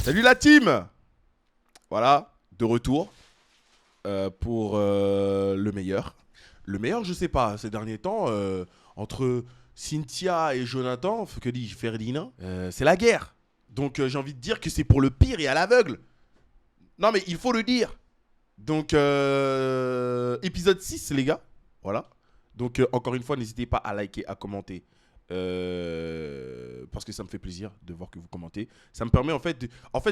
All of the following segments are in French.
Salut la team. Voilà, de retour pour le meilleur. Le meilleur, je sais pas, ces derniers temps, entre Cynthia et Jonathan, que dis-je, Ferdinand, c'est la guerre. Donc j'ai envie de dire que c'est pour le pire et à l'aveugle. Non mais il faut le dire. Donc épisode 6 les gars, voilà. Donc encore une fois, n'hésitez pas à liker, à commenter. Parce que ça me fait plaisir de voir que vous commentez. Ça me permet en fait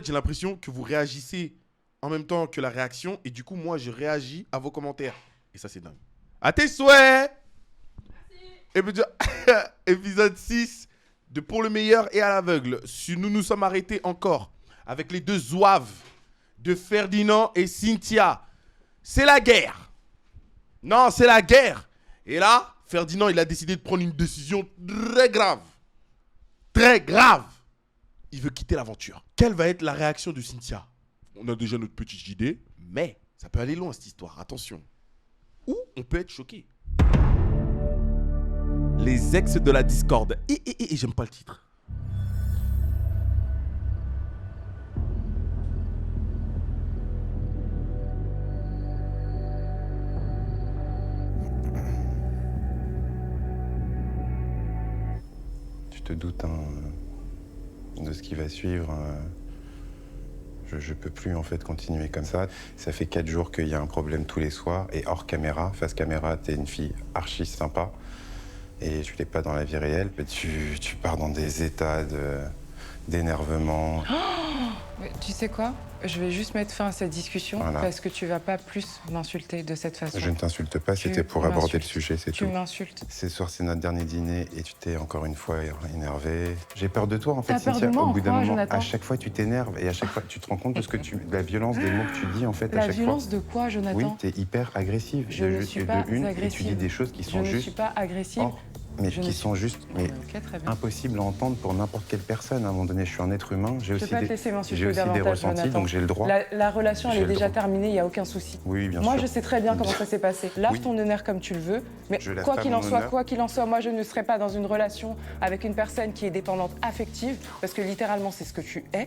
j'ai l'impression que vous réagissez en même temps que la réaction. Et du coup, moi, je réagis à vos commentaires. Et ça, c'est dingue. À tes souhaits. Épisode, épisode 6 de Pour le meilleur et à l'aveugle. Si nous nous sommes arrêtés encore avec les deux zouaves de Ferdinand et Cynthia. C'est la guerre. Non, c'est la guerre. Et là, Ferdinand, il a décidé de prendre une décision très grave. Très grave. Il veut quitter l'aventure. Quelle va être la réaction de Cynthia? On a déjà notre petite idée, mais ça peut aller loin cette histoire, attention. Ou on peut être choqué. Les ex de la discorde. Et j'aime pas le titre. Tu te doutes de ce qui va suivre. Je peux plus en fait continuer comme ça. Ça fait 4 jours qu'il y a un problème tous les soirs et hors caméra. Face caméra, t'es une fille archi sympa et tu l'es pas dans la vie réelle. Tu pars dans des états d'énervement. Mais tu sais quoi? Je vais juste mettre fin à cette discussion parce que tu vas pas plus m'insulter de cette façon. Je ne t'insulte pas, c'était pour aborder le sujet, c'est tout. Tu m'insultes. Ce soir, c'est notre dernier dîner et tu t'es encore une fois énervé. J'ai peur de toi en fait, T'as peur Cynthia. de moi, Au bout d'un quoi, moment, Jonathan? à chaque fois, tu t'énerves et à chaque fois, tu te rends compte de de la violence des mots que tu dis en fait à La chaque violence fois. de quoi, Jonathan? Oui, t'es hyper agressive. Je ne suis pas agressive. Et tu dis des choses qui sont Je ne juste. suis pas agressive. Mais Je qui ne sont suis- juste Ok, très bien. impossibles à entendre pour n'importe quelle personne. À un moment donné, je suis un être humain. Je peux pas te laisser m'insulter j'ai aussi des davantage, ressentis, Jonathan. donc j'ai le droit. La relation, elle J'ai est le déjà droit. terminée, il n'y a aucun souci. Oui, bien Moi, sûr. je sais très bien comment ça s'est passé. Lave Oui. ton honneur comme tu le veux, mais Je lave quoi pas qu'il mon en soit, honneur. moi, je ne serai pas dans une relation avec une personne qui est dépendante affective, parce que littéralement, c'est ce que tu es.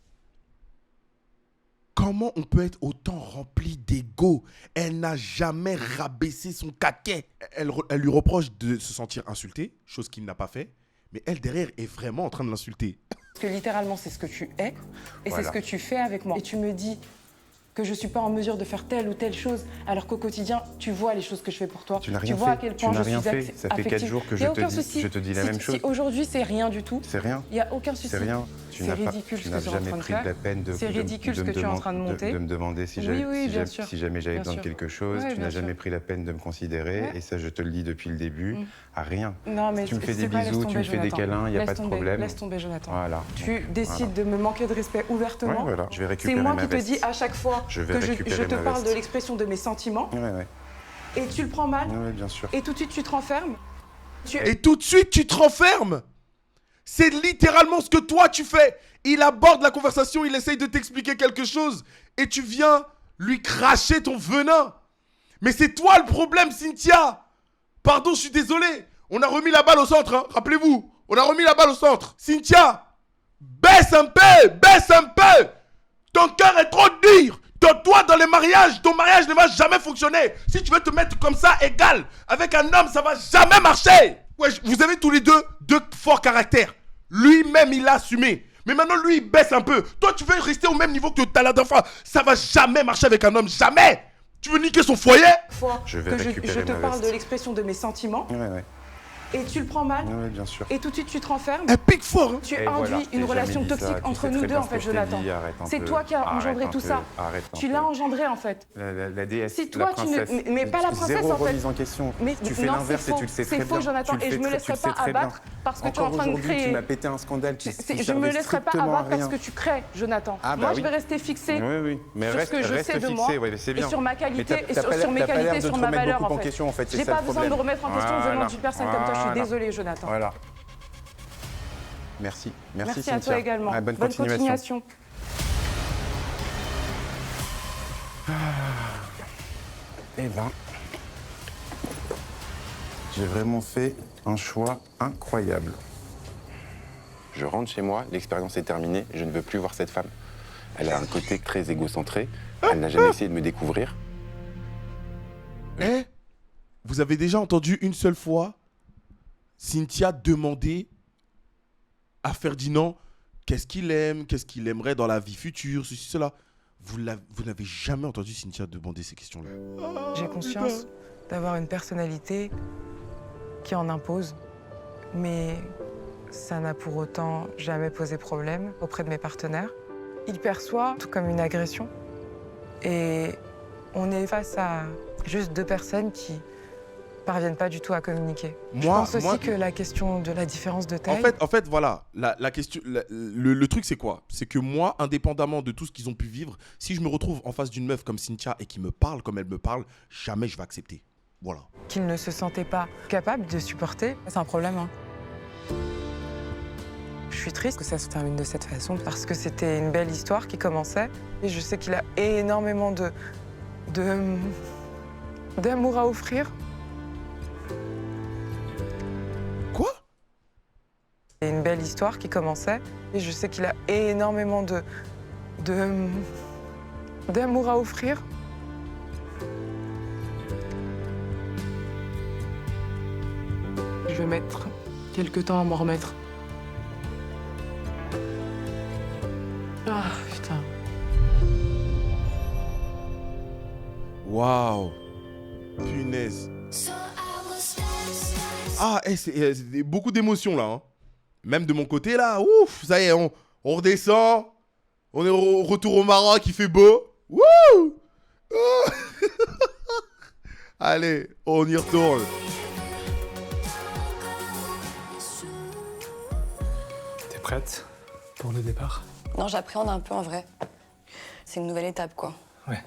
Comment on peut être autant rempli d'ego? Elle n'a jamais rabaissé son caquet. Elle lui reproche de se sentir insultée, chose qu'il n'a pas fait. Mais elle, derrière, est vraiment en train de l'insulter. Parce que littéralement, c'est ce que tu es, et Voilà. c'est ce que tu fais avec moi. Et tu me dis que je ne suis pas en mesure de faire telle ou telle chose, alors qu'au quotidien, tu vois les choses que je fais pour toi. Tu n'as rien vois fait. à quel Tu point n'as je rien suis fait. Ça fait 4 affective. jours que Il y a je te aucun dis- souci. je te dis la même chose. Si aujourd'hui, c'est rien du tout, C'est rien. il n'y a aucun souci. C'est rien. Tu C'est n'as pas- ridicule tu ce n'as que tu es en jamais train de pris faire. la peine de C'est ridicule ce me que tu es en demander- train de monter. de me demander si Oui, j'avais oui, bien sûr. si jamais j'avais Bien besoin de sûr. quelque chose. Ouais, Tu bien n'as jamais sûr. pris la peine de me considérer. Ouais. Et ça, je te le dis depuis le début. À rien. Non, mais Si tu me fais c'est des pas, laisse bisous, tu tomber, me fais des Jonathan. câlins, il n'y a Laisse pas de tomber, problème. Laisse tomber, Jonathan. Voilà. Tu décides de me manquer de respect ouvertement. Ouais, voilà. Je vais C'est récupérer moi ma qui te veste. dis à chaque fois Je vais que je récupérer te ma parle veste. de l'expression de mes sentiments, Ouais. et tu le prends mal, Ouais, bien sûr. et tout de suite tu te renfermes. Et tout de suite, tu te renfermes. C'est littéralement ce que toi, tu fais. Il aborde la conversation, il essaye de t'expliquer quelque chose. Et tu viens lui cracher ton venin. Mais c'est toi le problème, Cynthia. Pardon, je suis désolé. On a remis la balle au centre, hein. Rappelez-vous. On a remis la balle au centre. Cynthia, baisse un peu, baisse un peu. Ton cœur est trop dur. Toi, dans les mariages, ton mariage ne va jamais fonctionner. Si tu veux te mettre comme ça, égal, avec un homme, ça va jamais marcher. Ouais, vous avez tous les deux forts caractères. Lui-même, il l'a assumé. Mais maintenant, lui, il baisse un peu. Toi, tu veux rester au même niveau que ta la dernière fois. Ça va jamais marcher avec un homme, jamais. Tu veux niquer son foyer? Je vais que je récupérer te ma parle veste. de l'expression de mes sentiments, Ouais. et tu le prends mal, Ouais, bien sûr. et tout de suite tu te renfermes. Elle pique fort, hein. Tu Et induis voilà, une j'ai relation jamais dit ça. toxique Tu entre sais nous très deux, bien en ce fait, que je t'ai Jonathan. dit, arrête un C'est peu. toi qui as Arrête engendré un tout peu, ça. arrête un Tu peu. l'as engendré, en fait. La déesse, Si toi, la tu ne- princesse. mais pas la princesse, Zéro en fait. remise en question. Mais Tu fais non, l'inverse c'est et faux. tu le sais C'est très faux, bien. Jonathan, Tu le et je fais me très- laisserai tu le sais pas très bien. abattre parce que tu es en Encore train de aujourd'hui, créer. tu m'as pété un scandale qui Je me servait laisserai pas strictement à abattre parce rien. que tu crées, Jonathan. Ah, bah Moi, oui. je vais rester fixée Oui, mais sur ce que je reste sais de fixé, moi, ouais, c'est bien. et sur ma Mais qualité, t'as et sur pas l'air- mes t'as pas l'air qualités, de sur te ma remettre valeur, beaucoup en en fait. question, en fait, c'est J'ai ça pas le besoin de me problème. remettre en question venant Voilà. d'une personne comme toi. Je suis Voilà. désolée, Jonathan. Voilà. Merci. Merci à Cynthia. toi également. Ouais, bonne Bonne continuation. continuation. Eh ben, j'ai vraiment fait un choix incroyable. Je rentre chez moi, l'expérience est terminée, je ne veux plus voir cette femme. Elle a un côté très égocentré. Elle n'a jamais essayé de me découvrir. Eh, vous avez déjà entendu une seule fois Cynthia demander à Ferdinand qu'est-ce qu'il aime, qu'est-ce qu'il aimerait dans la vie future, ceci, cela. Vous n'avez jamais entendu Cynthia demander ces questions-là. J'ai conscience d'avoir une personnalité qui en impose, mais ça n'a pour autant jamais posé problème auprès de mes partenaires. Ils perçoivent tout comme une agression. Et on est face à juste deux personnes qui parviennent pas du tout à communiquer. Je pense aussi que la question de la différence de taille... En fait, voilà, la question, le truc c'est quoi? C'est que moi, indépendamment de tout ce qu'ils ont pu vivre, si je me retrouve en face d'une meuf comme Cynthia et qui me parle comme elle me parle, jamais je vais accepter. Voilà. Qu'ils ne se sentaient pas capables de supporter, c'est un problème. Hein. Je suis triste que ça se termine de cette façon parce que c'était une belle histoire qui commençait. Et je sais qu'il a énormément d'amour à offrir. Quoi? C'est une belle histoire qui commençait. Et je sais qu'il a énormément d'amour à offrir. Je vais mettre quelques temps à m'en remettre. Ah, putain. Waouh. Punaise. Ah, c'est beaucoup d'émotions là. Hein. Même de mon côté là, ouf, ça y est, on redescend. On est au retour au Maroc, il fait beau. Wouh. Ah. Allez, on y retourne. T'es prête pour le départ? Non, j'appréhende un peu en vrai. C'est une nouvelle étape, quoi. Ouais.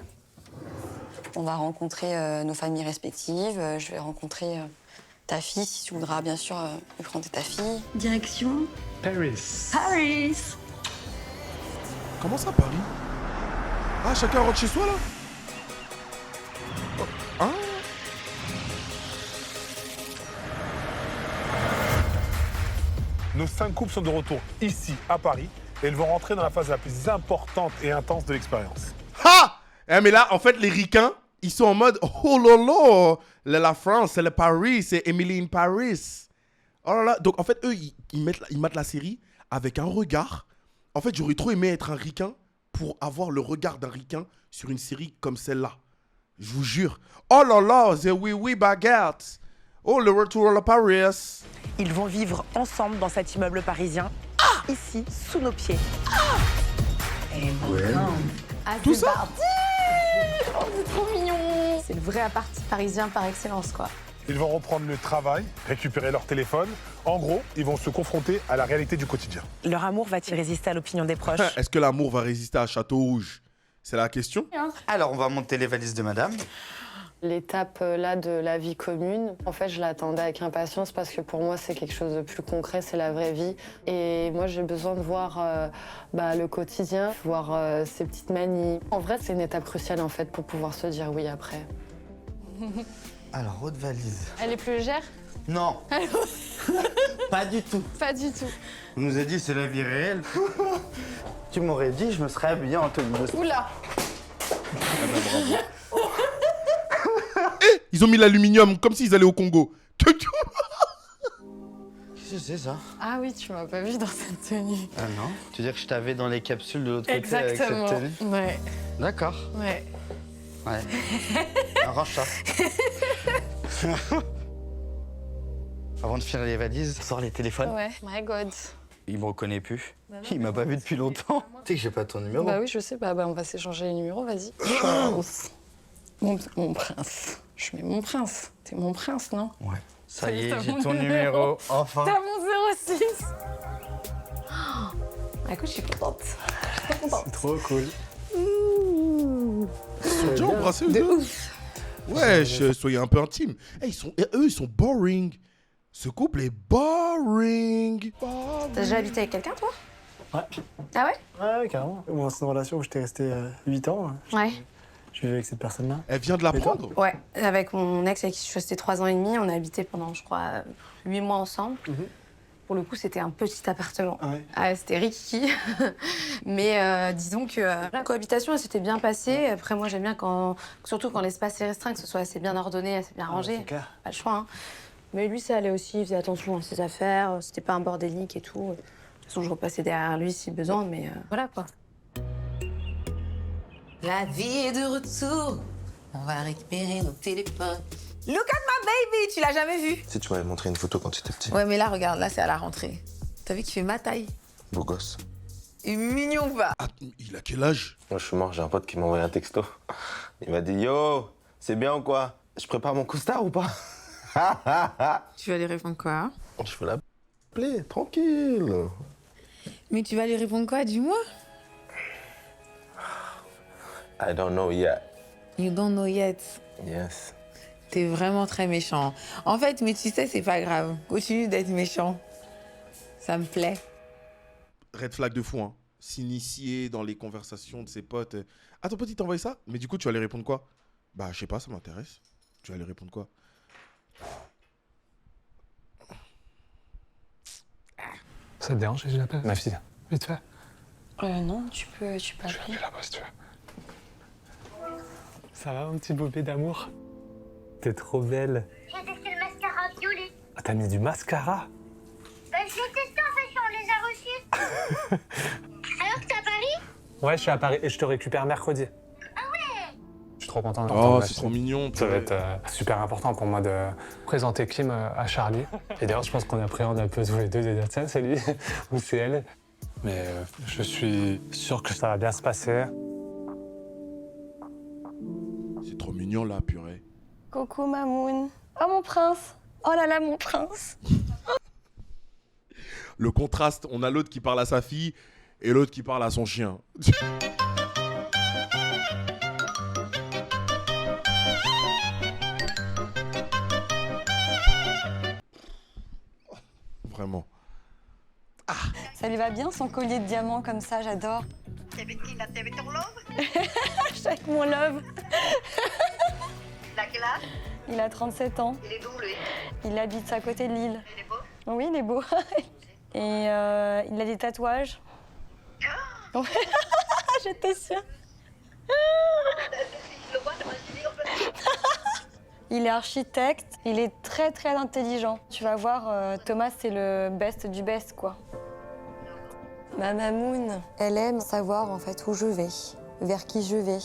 On va rencontrer nos familles respectives. Je vais rencontrer ta fille, si tu voudras bien sûr me présenter ta fille. Direction Paris. Paris. Comment ça, Paris? Ah, chacun rentre chez soi là? Oh, hein? Nos 5 couples sont de retour ici, à Paris, et ils vont rentrer dans la phase la plus importante et intense de l'expérience. Ha! Eh, mais là, en fait, les ricains, ils sont en mode oh là là, la France, c'est le Paris, c'est Emily in Paris. Oh là là. Donc, en fait, eux, ils mettent la série avec un regard. En fait, j'aurais trop aimé être un ricain pour avoir le regard d'un ricain sur une série comme celle-là. Je vous jure. Oh là là, c'est oui, oui, baguette. Oh, le retour à Paris. Ils vont vivre ensemble dans cet immeuble parisien, ici, sous nos pieds. Tout ça? Oh, c'est trop mignon. C'est le vrai appart parisien par excellence, quoi. Ils vont reprendre le travail, récupérer leur téléphone. En gros, ils vont se confronter à la réalité du quotidien. Leur amour va-t-il résister à l'opinion des proches? Est-ce que l'amour va résister à Château Rouge? C'est la question. Alors, on va monter les valises de madame. L'étape là de la vie commune, en fait, je l'attendais avec impatience parce que pour moi, c'est quelque chose de plus concret, c'est la vraie vie. Et moi, j'ai besoin de voir le quotidien, voir ces petites manies. En vrai, c'est une étape cruciale en fait pour pouvoir se dire oui après. Alors, haute valise. Elle est plus légère? Non, pas du tout. Pas du tout. On nous a dit c'est la vie réelle. Tu m'aurais dit, je me serais habillé en tenue. Oula. Ils ont mis l'aluminium comme s'ils allaient au Congo. Qu'est-ce que c'est ça? Ah oui, tu m'as pas vu dans cette tenue. Ah non? Tu veux dire que je t'avais dans les capsules de l'autre côté avec cette tenue? Ouais. D'accord. Ouais. Ouais. Arrange ça. Avant de finir les valises, sors les téléphones. Ouais. My God. Il me reconnaît plus. Il m'a pas vu depuis longtemps. Tu sais que j'ai pas ton numéro. Bah oui, je sais. Bah on va s'échanger les numéros, vas-y. Mon prince. Je mets mon prince. T'es mon prince, non? Ouais. Ça y est, j'ai ton numéro. Enfin. T'as mon 06. Écoute, je suis contente. C'est trop cool. Ils sont déjà embrassés eux deux. Wesh, soyez un peu intime. Eux, ils sont boring. Ce couple est boring. T'as déjà habité avec quelqu'un, toi? Ouais. Ah ouais? Ouais, carrément. Moi, c'est une relation où j'étais resté 8 ans. Ouais. Je vivais avec cette personne-là. Elle vient de l'apprendre. Ouais, avec mon ex avec qui je suis restée 3 ans et demi, on a habité pendant, je crois, 8 mois ensemble. Pour le coup, c'était un petit appartement. Ah ouais. Ah, c'était Ricky. Mais disons que la cohabitation, elle s'était bien passée. Après, moi, j'aime bien surtout quand l'espace est restreint, que ce soit assez bien ordonné, assez bien rangé. C'est clair. Pas le choix, hein. Mais lui, ça allait aussi. Il faisait attention à ses affaires. C'était pas un bordélique et tout. De toute façon, je repassais derrière lui si besoin, mais voilà, quoi. La vie est de retour. On va récupérer nos téléphones. Look at my baby, tu l'as jamais vu? Si tu m'avais montré une photo quand tu étais petit. Ouais, mais là, regarde, là, c'est à la rentrée. T'as vu qu'il fait ma taille? Beau gosse. Et mignon, va. Ah, il a quel âge? Moi, je suis mort, j'ai un pote qui m'a envoyé un texto. Il m'a dit Yo, c'est bien ou quoi? Je prépare mon costard ou pas? Tu vas lui répondre quoi? Je veux l'appeler, tranquille. Mais tu vas lui répondre quoi, dis-moi? I don't know yet. You don't know yet. Yes. T'es vraiment très méchant. En fait, mais tu sais, c'est pas grave. Continue d'être méchant. Ça me plaît. Red flag de fou, hein. S'initier dans les conversations de ses potes. Ah, ton pote, il t'a envoyé ça? Mais du coup, tu vas lui répondre quoi? Bah, je sais pas, ça m'intéresse. Tu vas lui répondre quoi? Ça te dérange si je l'appelle? Ma fille. Vite fait. Non, tu peux Je vais appeler là-bas si tu veux. Ça va, mon petit bébé d'amour? T'es trop belle. J'ai testé le mascara violet. Ah, t'as mis du mascara? Bah, je l'ai testé en fait, on les a reçus. Alors que t'es à Paris? Ouais, je suis à Paris et je te récupère mercredi. Ah ouais? Je suis trop content de Oh, t'entendre, c'est trop mignon. Ça va être super important pour moi de présenter Kim à Charlie. Et d'ailleurs, je pense qu'on appréhende un peu tous les deux de dire tiens, c'est lui ou c'est elle. Mais je suis sûr que ça va bien se passer. C'est trop mignon, là, purée. Coucou, Mamoun. Oh, mon prince. Oh là là, mon prince. Le contraste, on a l'autre qui parle à sa fille et l'autre qui parle à son chien. Vraiment. Ça lui va bien, son collier de diamants comme ça, j'adore. T'es avec qui là? T'es avec ton love? Je suis avec mon love. Il a quel âge? Il a 37 ans. Il est d'où lui? Il habite à côté de Lille. Il est beau? Oui, il est beau. Et il a des tatouages. Ouais. J'étais sûre. Il est architecte, il est très très intelligent. Tu vas voir, Thomas, c'est le best du best, quoi. Ma Mamoun, elle aime savoir en fait où je vais, vers qui je vais.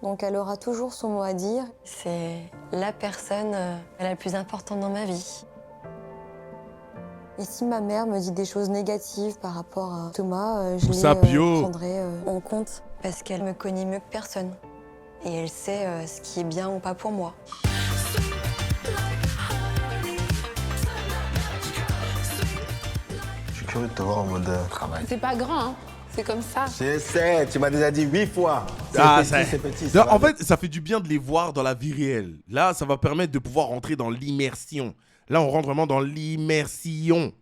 Donc elle aura toujours son mot à dire. C'est la personne la plus importante dans ma vie. Et si ma mère me dit des choses négatives par rapport à Thomas, je les prendrai en compte parce qu'elle me connaît mieux que personne. Et elle sait ce qui est bien ou pas pour moi. Je suis curieux de te voir en mode travail. C'est pas grand, hein. C'est comme ça. Je sais, tu m'as déjà dit 8 fois. C'est petit. Non, en fait, ça fait du bien de les voir dans la vie réelle. Là, ça va permettre de pouvoir rentrer dans l'immersion. Là, on rentre vraiment dans l'immersion.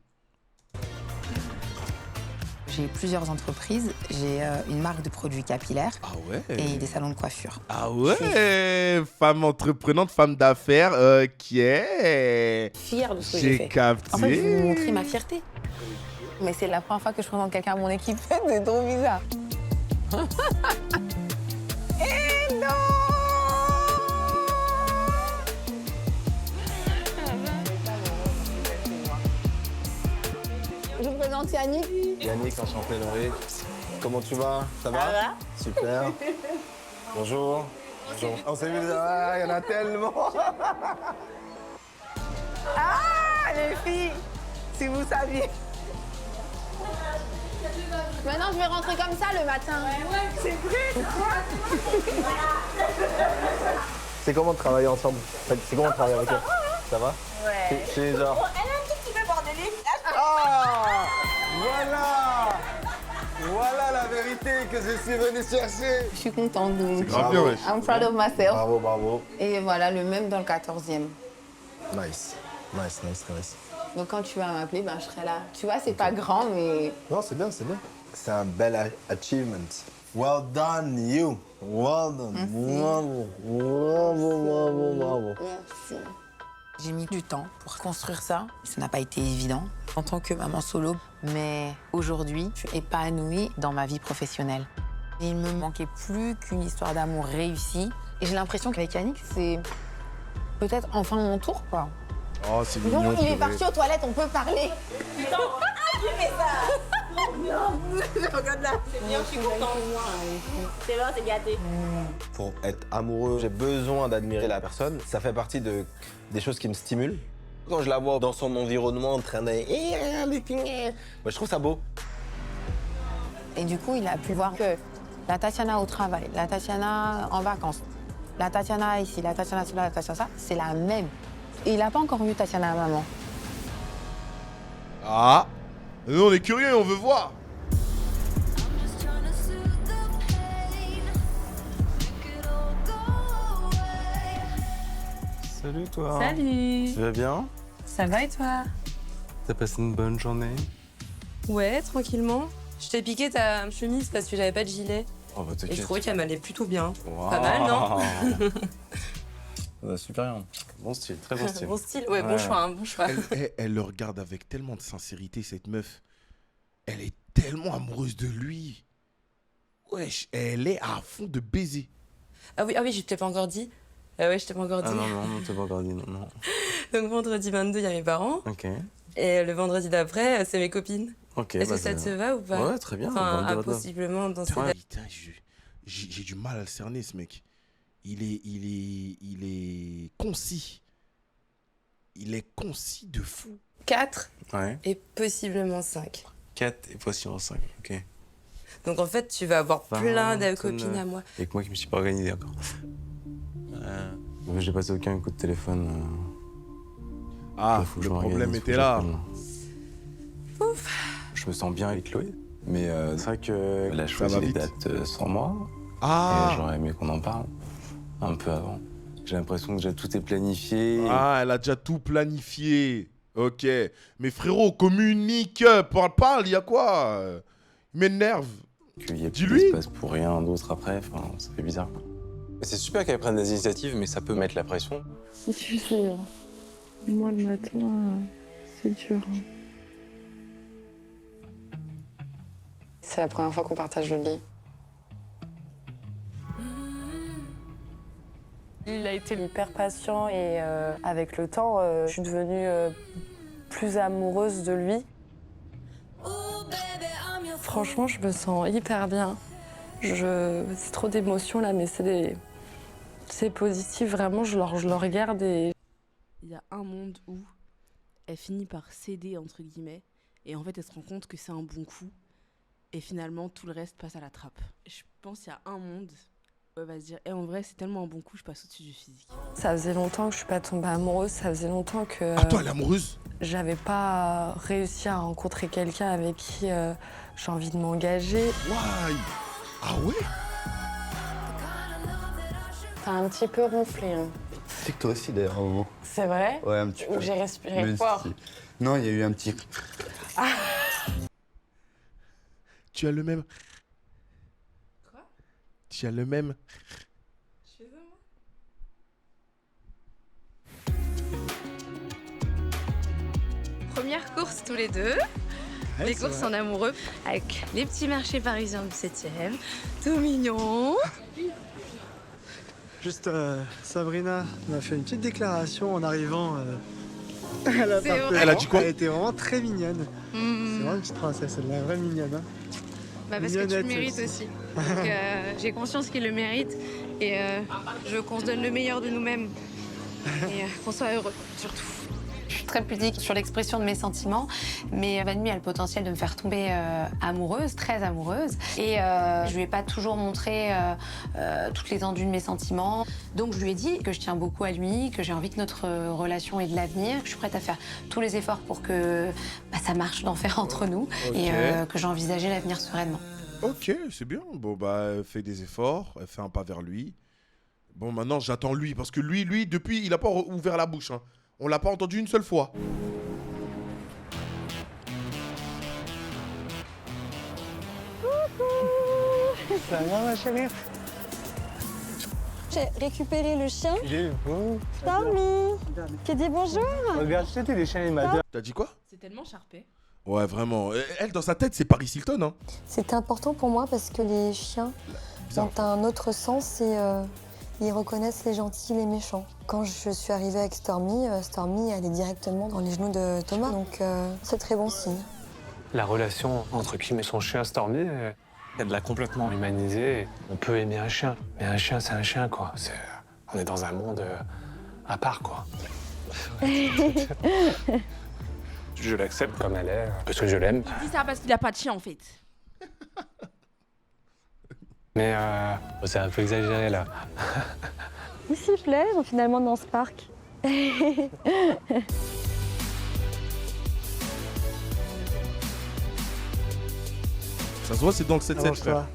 J'ai plusieurs entreprises. J'ai une marque de produits capillaires Ah ouais. et des salons de coiffure. Ah ouais. Femme entreprenante, femme d'affaires, qui est... Fière de ce que j'ai J'ai fait. capté. En fait, je vais vous montrer ma fierté. Mais c'est la première fois que je présente quelqu'un à mon équipe. C'est trop bizarre. Et non! Je vous présente Yannick. Yannick, enchanté, Laurie. Comment tu vas? Ça va? Super. Bonjour. Bonjour. On s'est vu déjà, il y en a tellement. Ah, les filles, si vous saviez. Maintenant, je vais rentrer comme ça le matin. C'est vrai. C'est comment de travailler ensemble? C'est comment de travailler avec elle? Ça va? Ouais. C'est genre... Elle est un tout petit peu bordélique. Ah! Voilà! Voilà la vérité que je suis venu chercher. Je suis contente de vous. C'est grave bien, wesh. I'm proud of myself. Bravo, bravo. Et voilà, le même dans le 14e. Nice. Nice, nice, nice. Donc quand tu vas m'appeler, ben, je serai là. Tu vois, c'est pas grand, mais... Non, c'est bien, c'est bien. C'est un bel achievement. Well done, you. Well done. Merci. Bravo, bravo, bravo, bravo. Merci. J'ai mis du temps pour construire ça. Ça n'a pas été évident. en tant que maman solo. Mais aujourd'hui, je suis épanouie dans ma vie professionnelle. Et il me manquait plus qu'une histoire d'amour réussie. Et j'ai l'impression qu'avec Yannick, c'est peut-être enfin mon tour, quoi. Oh, c'est mignon. Non, il est purée. parti aux toilettes, on peut parler. Non, mais ça. Regarde là. C'est bien, je suis contente. C'est bon, c'est gâté. Pour être amoureux, j'ai besoin d'admirer la personne. Ça fait partie des choses qui me stimulent. Quand je la vois dans son environnement en train de... Moi, je trouve ça beau. Et du coup, il a pu voir que la Tatiana au travail, la Tatiana en vacances, la Tatiana ici, la Tatiana là, la Tatiana ça, c'est la même. Et il n'a pas encore vu Tatiana maman. Ah, nous on est curieux, on veut voir. Salut toi. Salut. Tu vas bien? Ça va et toi? T'as passé une bonne journée? Ouais, tranquillement. Je t'ai piqué ta chemise parce que j'avais pas de gilet. Oh bah Et t'inquiète. je trouvais qu'elle m'allait plutôt bien. Wow. Pas mal, non? Super bien. Bon style, très bon style. Bon style, ouais, bon choix, hein, bon choix. Elle le regarde avec tellement de sincérité, cette meuf. Elle est tellement amoureuse de lui. Wesh, elle est à fond de baiser. Ah oui, je t'ai pas encore dit. Ouais, je t'ai pas encore dit. Ah non, t'as pas encore dit, non. Donc vendredi 22, il y a mes parents. Ok. Et le vendredi d'après, c'est mes copines. Ok. Est-ce bah, que ça te va ou pas? Ouais, très bien. Enfin, vendredi. possiblement dans ces... Putain, j'ai du mal à le cerner, ce mec. Il est concis. Il est concis de fou. 4 Ouais. et possiblement 5. 4 et possiblement 5, ok. Donc en fait, tu vas avoir plein de 29. copines à moi. Et que moi qui me suis pas organisé encore. J'ai passé aucun coup de téléphone. Ah, faut que le je m'organise, problème faut était que là. j'appelle. Ouf. Je me sens bien avec Chloé. Mais c'est vrai qu'elle a Ça choisi va les vite. dates sans moi. Ah. Et j'aurais aimé qu'on en parle un peu avant. J'ai l'impression que déjà tout est planifié. Ah, elle a déjà tout planifié. Ok. Mais frérot, communique. Parle, il y a quoi? Il m'énerve. Qu'il y a plus Dis-lui. d'espace pour rien d'autre après. Enfin, ça fait bizarre. C'est super qu'elle prenne des initiatives, mais ça peut mettre la pression. Tu sais, moi le matin, c'est dur. C'est la première fois qu'on partage le lit. Il a été hyper patient et avec le temps, je suis devenue plus amoureuse de lui. Franchement, je me sens hyper bien. C'est trop d'émotions là, mais c'est positif, vraiment, je le regarde et... Il y a un monde où elle finit par céder, entre guillemets, et en fait, elle se rend compte que c'est un bon coup, et finalement, tout le reste passe à la trappe. Je pense qu'il y a un monde où elle va se dire, en vrai, c'est tellement un bon coup, je passe au-dessus du physique. Ça faisait longtemps que je suis pas tombée amoureuse, ça faisait longtemps que... Attends, elle est amoureuse? J'avais pas réussi à rencontrer quelqu'un avec qui j'ai envie de m'engager. Why? Ah ouais? T'as un petit peu ronflé, hein. C'est que toi aussi d'ailleurs, un moment. C'est vrai? Ouais, un petit peu. Ou j'ai respiré Mais fort. si. Non, il y a eu un petit... Tu as le même. Quoi? Tu as le même. Je fais ça, moi. Première course tous les deux. Ouais, les c'est courses vrai. en amoureux avec les petits marchés parisiens du 7e. Tout mignon. Juste, Sabrina m'a fait une petite déclaration en arrivant à la C'est vrai. Elle a dit quoi? Elle était vraiment très mignonne. Mmh. C'est vraiment une petite princesse, elle est vraie mignonne. Hein. Bah parce que tu le Mignonnette, mérites celle-ci. aussi. Donc j'ai conscience qu'il le mérite et je veux qu'on se donne le meilleur de nous-mêmes et qu'on soit heureux surtout. Je suis très pudique sur l'expression de mes sentiments, mais Vanmi a le potentiel de me faire tomber amoureuse, très amoureuse. Et je lui ai pas toujours montré toute l'étendue de mes sentiments. Donc je lui ai dit que je tiens beaucoup à lui, que j'ai envie que notre relation ait de l'avenir, que je suis prête à faire tous les efforts pour que ça marche d'enfer entre nous et que j'envisageais l'avenir sereinement. Ok, c'est bien. Bon, bah, elle fait des efforts, elle fait un pas vers lui. Bon, maintenant, j'attends lui, parce que lui, depuis, il a pas ouvert la bouche. Hein. On l'a pas entendu une seule fois. Ça va, ma chérie? J'ai récupéré le chien. J'ai vu. Stormy, qui dit bonjour. Regarde, c'était les chiens, il m'a dit. T'as dit quoi? C'est tellement Sharpay. Ouais, vraiment. Elle, dans sa tête, c'est Paris Hilton, hein. C'était important pour moi parce que les chiens ont un autre sens et ils reconnaissent les gentils, les méchants. Quand je suis arrivée avec Stormy, Stormy elle est directement dans les genoux de Thomas, donc c'est très bon signe. La relation entre Kim et son chien Stormy, elle l'a complètement humanisée. On peut aimer un chien, mais un chien, c'est un chien, quoi. On est dans un monde à part, quoi. Je l'accepte comme elle est, parce que je l'aime. Il dit ça parce qu'il a pas de chien en fait. Mais c'est un peu exagéré, là. Il s'y plaît finalement dans ce parc. Ça se voit, c'est dans le 7-7, frère.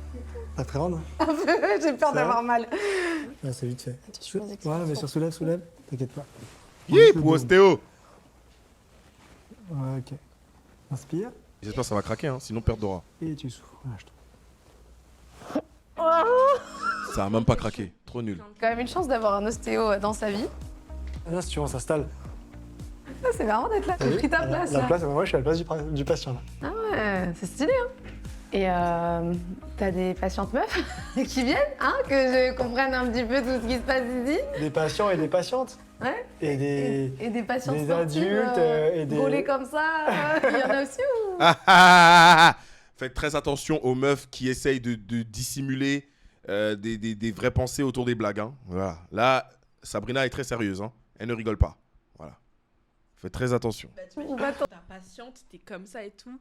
Pas très grande. Un peu, j'ai peur d'avoir mal. Ah, c'est vite fait. Ouais, mais sur soulève, t'inquiète pas. Yé, pour ostéo. Ouais, ok. Inspire. J'espère que ça va craquer, hein, sinon perte d'aura. Et tu souffles. Voilà, je te... Ça a même pas craqué. Trop nul. Quand même une chance d'avoir un ostéo dans sa vie. Là, si tu veux, on s'installe. Ah, c'est marrant d'être là, t'as pris ta place La là. place, moi, je suis à la place du patient, là. Ah ouais, c'est stylé hein. Et t'as des patientes meufs qui viennent, hein, que je comprenne un petit peu tout ce qui se passe ici. Des patients et des patientes. Ouais. Et des patients des sportifs, adultes et des... gaulés comme ça, il y en a aussi ou... Faites très attention aux meufs qui essayent de dissimuler des vraies pensées autour des blagues. Hein. Voilà. Là, Sabrina est très sérieuse. Hein. Elle ne rigole pas. Voilà. Faites très attention. Ta patiente, t'es comme ça et tout.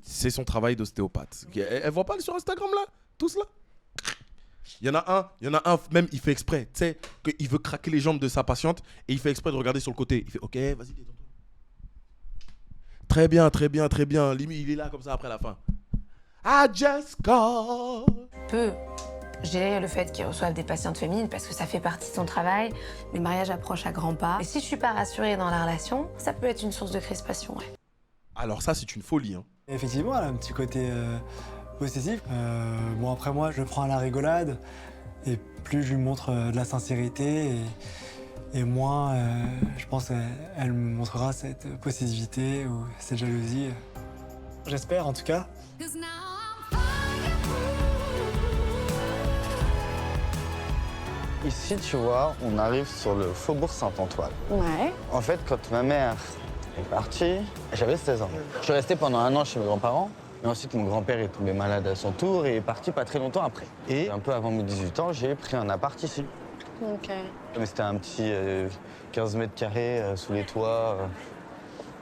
C'est son travail d'ostéopathe. Elle voit pas sur Instagram là? Tous là? Il y en a un, même il fait exprès. Tu sais, qu'il veut craquer les jambes de sa patiente et il fait exprès de regarder sur le côté. Il fait ok, vas-y, détends-toi. Très bien, très bien, très bien. Limite, il est là comme ça après la fin. I just call. Peut gérer le fait qu'il reçoive des patientes féminines parce que ça fait partie de son travail. Le mariage approche à grands pas. Et si je suis pas rassurée dans la relation, ça peut être une source de crispation. Ouais. Alors ça, c'est une folie. Hein. Effectivement, elle a un petit côté possessif. Bon, après moi, je le prends à la rigolade. Et plus je lui montre de la sincérité, et moins, je pense, elle me montrera cette possessivité ou cette jalousie. J'espère, en tout cas. Ici, tu vois, on arrive sur le faubourg Saint-Antoine. Ouais. En fait, quand ma mère est partie, j'avais 16 ans. Je suis resté pendant 1 an chez mes grands-parents. Et ensuite, mon grand-père est tombé malade à son tour et est parti pas très longtemps après. Et un peu avant mes 18 ans, j'ai pris un appart ici. Ok. Mais c'était un petit 15 mètres carrés sous les toits.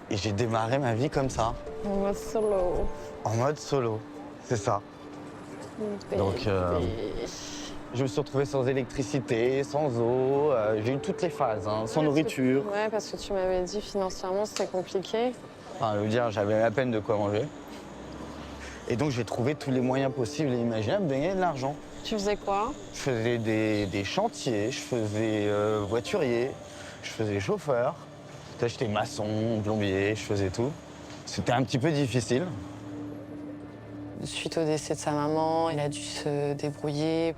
Et j'ai démarré ma vie comme ça. En mode solo. En mode solo, c'est ça. Donc, je me suis retrouvé sans électricité, sans eau. J'ai eu toutes les phases, hein, sans nourriture. Ouais, parce que tu m'avais dit financièrement c'était compliqué. Enfin, je veux dire, j'avais à peine de quoi manger. Et donc, j'ai trouvé tous les moyens possibles et imaginables de gagner de l'argent. Tu faisais quoi? Je faisais des chantiers, je faisais voiturier, je faisais chauffeur. J'étais maçon, plombier, je faisais tout. C'était un petit peu difficile. Suite au décès de sa maman, il a dû se débrouiller.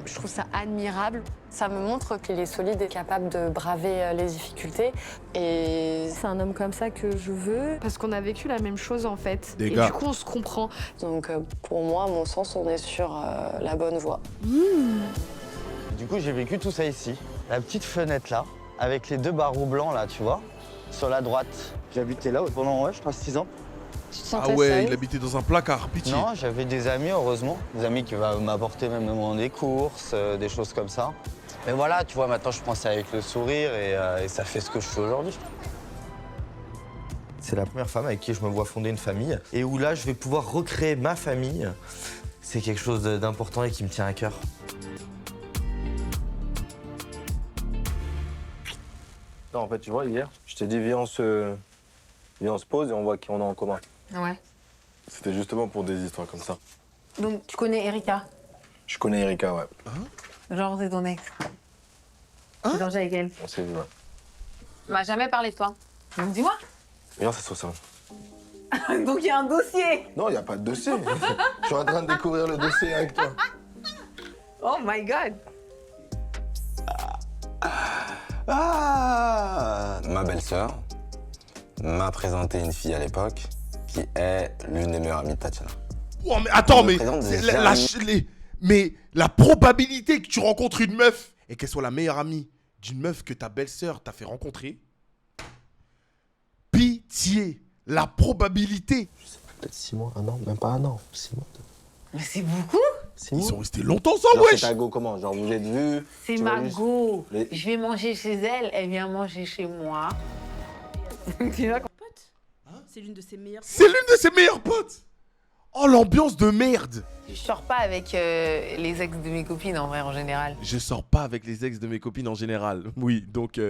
Je trouve ça admirable. Ça me montre qu'il est solide et capable de braver les difficultés. Et c'est un homme comme ça que je veux. Parce qu'on a vécu la même chose en fait. Des et gars. du coup on se comprend. Donc pour moi, à mon sens, on est sur la bonne voie. Du coup, j'ai vécu tout ça ici. La petite fenêtre là, avec les 2 barreaux blancs là, tu vois, sur la droite. J'habitais là pendant, ouais, je crois, 6 ans. Tu te Ah sentais ouais, seule? il habitait dans un placard, pitié. Non, j'avais des amis, heureusement. Des amis qui m'apportaient même dans des courses, des choses comme ça. Mais voilà, tu vois, maintenant, je pense avec le sourire et ça fait ce que je fais aujourd'hui. C'est la première femme avec qui je me vois fonder une famille et où là, je vais pouvoir recréer ma famille. C'est quelque chose d'important et qui me tient à cœur. Non, en fait, tu vois, hier, je t'ai dit, viens, on se pose et on voit qui on a en commun. Ouais. C'était justement pour des histoires comme ça. Donc tu connais Erika? Je connais Erika, ouais. Genre c'est ton ex. Tu danger avec elle? On s'est vu, ouais. Tu m'as jamais parlé de toi. Donc dis-moi. Viens, c'est sur ça. Donc il y a un dossier. Non, il n'y a pas de dossier. Je suis en train de découvrir le dossier avec toi. Oh my god. Ah, ma belle-sœur m'a présenté une fille à l'époque qui est l'une des meilleures amies de Tatiana. Oh, mais attends, On me mais, présente des mais la probabilité que tu rencontres une meuf et qu'elle soit la meilleure amie d'une meuf que ta belle-sœur t'a fait rencontrer, pitié, la probabilité. Peut-être 6 mois, 1 an, même pas 1 an, 6 mois. Mais c'est beaucoup. Ils sont restés longtemps ensemble, Genre, wesh. c'est ta go comment? Genre, vous êtes vus? C'est tu ma vois juste go. les- Je vais manger chez elle, elle vient manger chez moi. Tu vois C'est l'une de ses meilleures. C'est l'une de ses meilleures potes. Oh, l'ambiance de merde. Je sors pas avec les ex de mes copines en vrai en général. Je sors pas avec les ex de mes copines en général. Oui, donc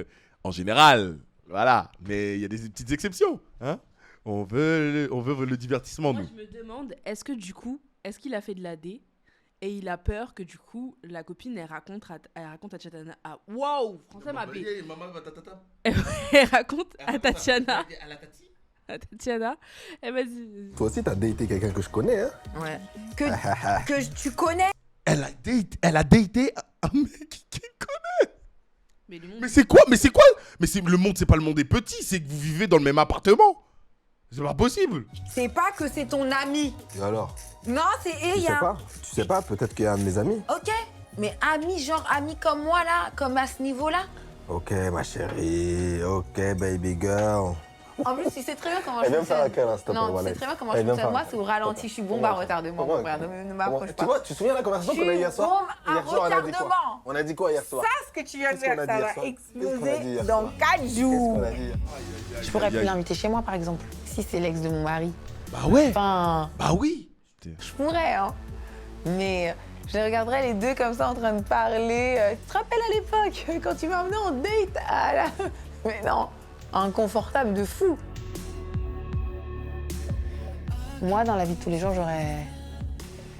en général, voilà. Mais il y a des petites exceptions, hein. On veut le divertissement, Moi, nous. je me demande, est-ce que du coup, est-ce qu'il a fait de la D et il a peur que du coup, la copine, elle raconte à Tatiana. Ah, waouh! Français m'a bé. Elle raconte à Tatiana. À Tatiana. Elle m'a dit. Toi aussi, t'as daté quelqu'un que je connais, hein? Ouais. Que tu connais. Elle a daté un mec qui connaît. Mais le monde. Mais c'est quoi? Mais le monde, c'est pas le monde des petits, c'est que vous vivez dans le même appartement. C'est pas possible. C'est pas que c'est ton ami. Et alors? Non, c'est Tu sais pas? Tu sais pas? Peut-être qu'il y a un de mes amis. Ok, mais ami, genre ami comme moi là, comme à ce niveau-là. Ok, ma chérie. Ok, baby girl. En plus, tu sais très bien comment Elle je vient me faire un fonctionne. câlin, s'il te plaît, Non, tu voilà. sais très bien comment Elle je vient me fonctionne. faire Moi, c'est au ralenti, je suis bombe à retardement. Comment- Frère, ne comment- m'approche Tu pas. vois, tu te souviens de la conversation qu'on a eue hier soir? bombe à Hier soir, on a dit quoi? retardement. On a dit quoi hier soir? Ça, ce que tu viens de Qu'est-ce qu'on faire, a ça dit hier va soir? Qu'est-ce qu'on a dit exploser hier dans soir? 4 jours. On a dit. Je pourrais plus l'inviter chez moi, par exemple. Si c'est l'ex de mon mari. Bah ouais. Enfin, Bah oui. je pourrais, hein. Mais je les regarderais les deux comme ça en train de parler. Tu te rappelles à l'époque, quand tu m'as emmené en date? Ah là. Mais non, inconfortable de fou. Moi, dans la vie de tous les jours, j'aurais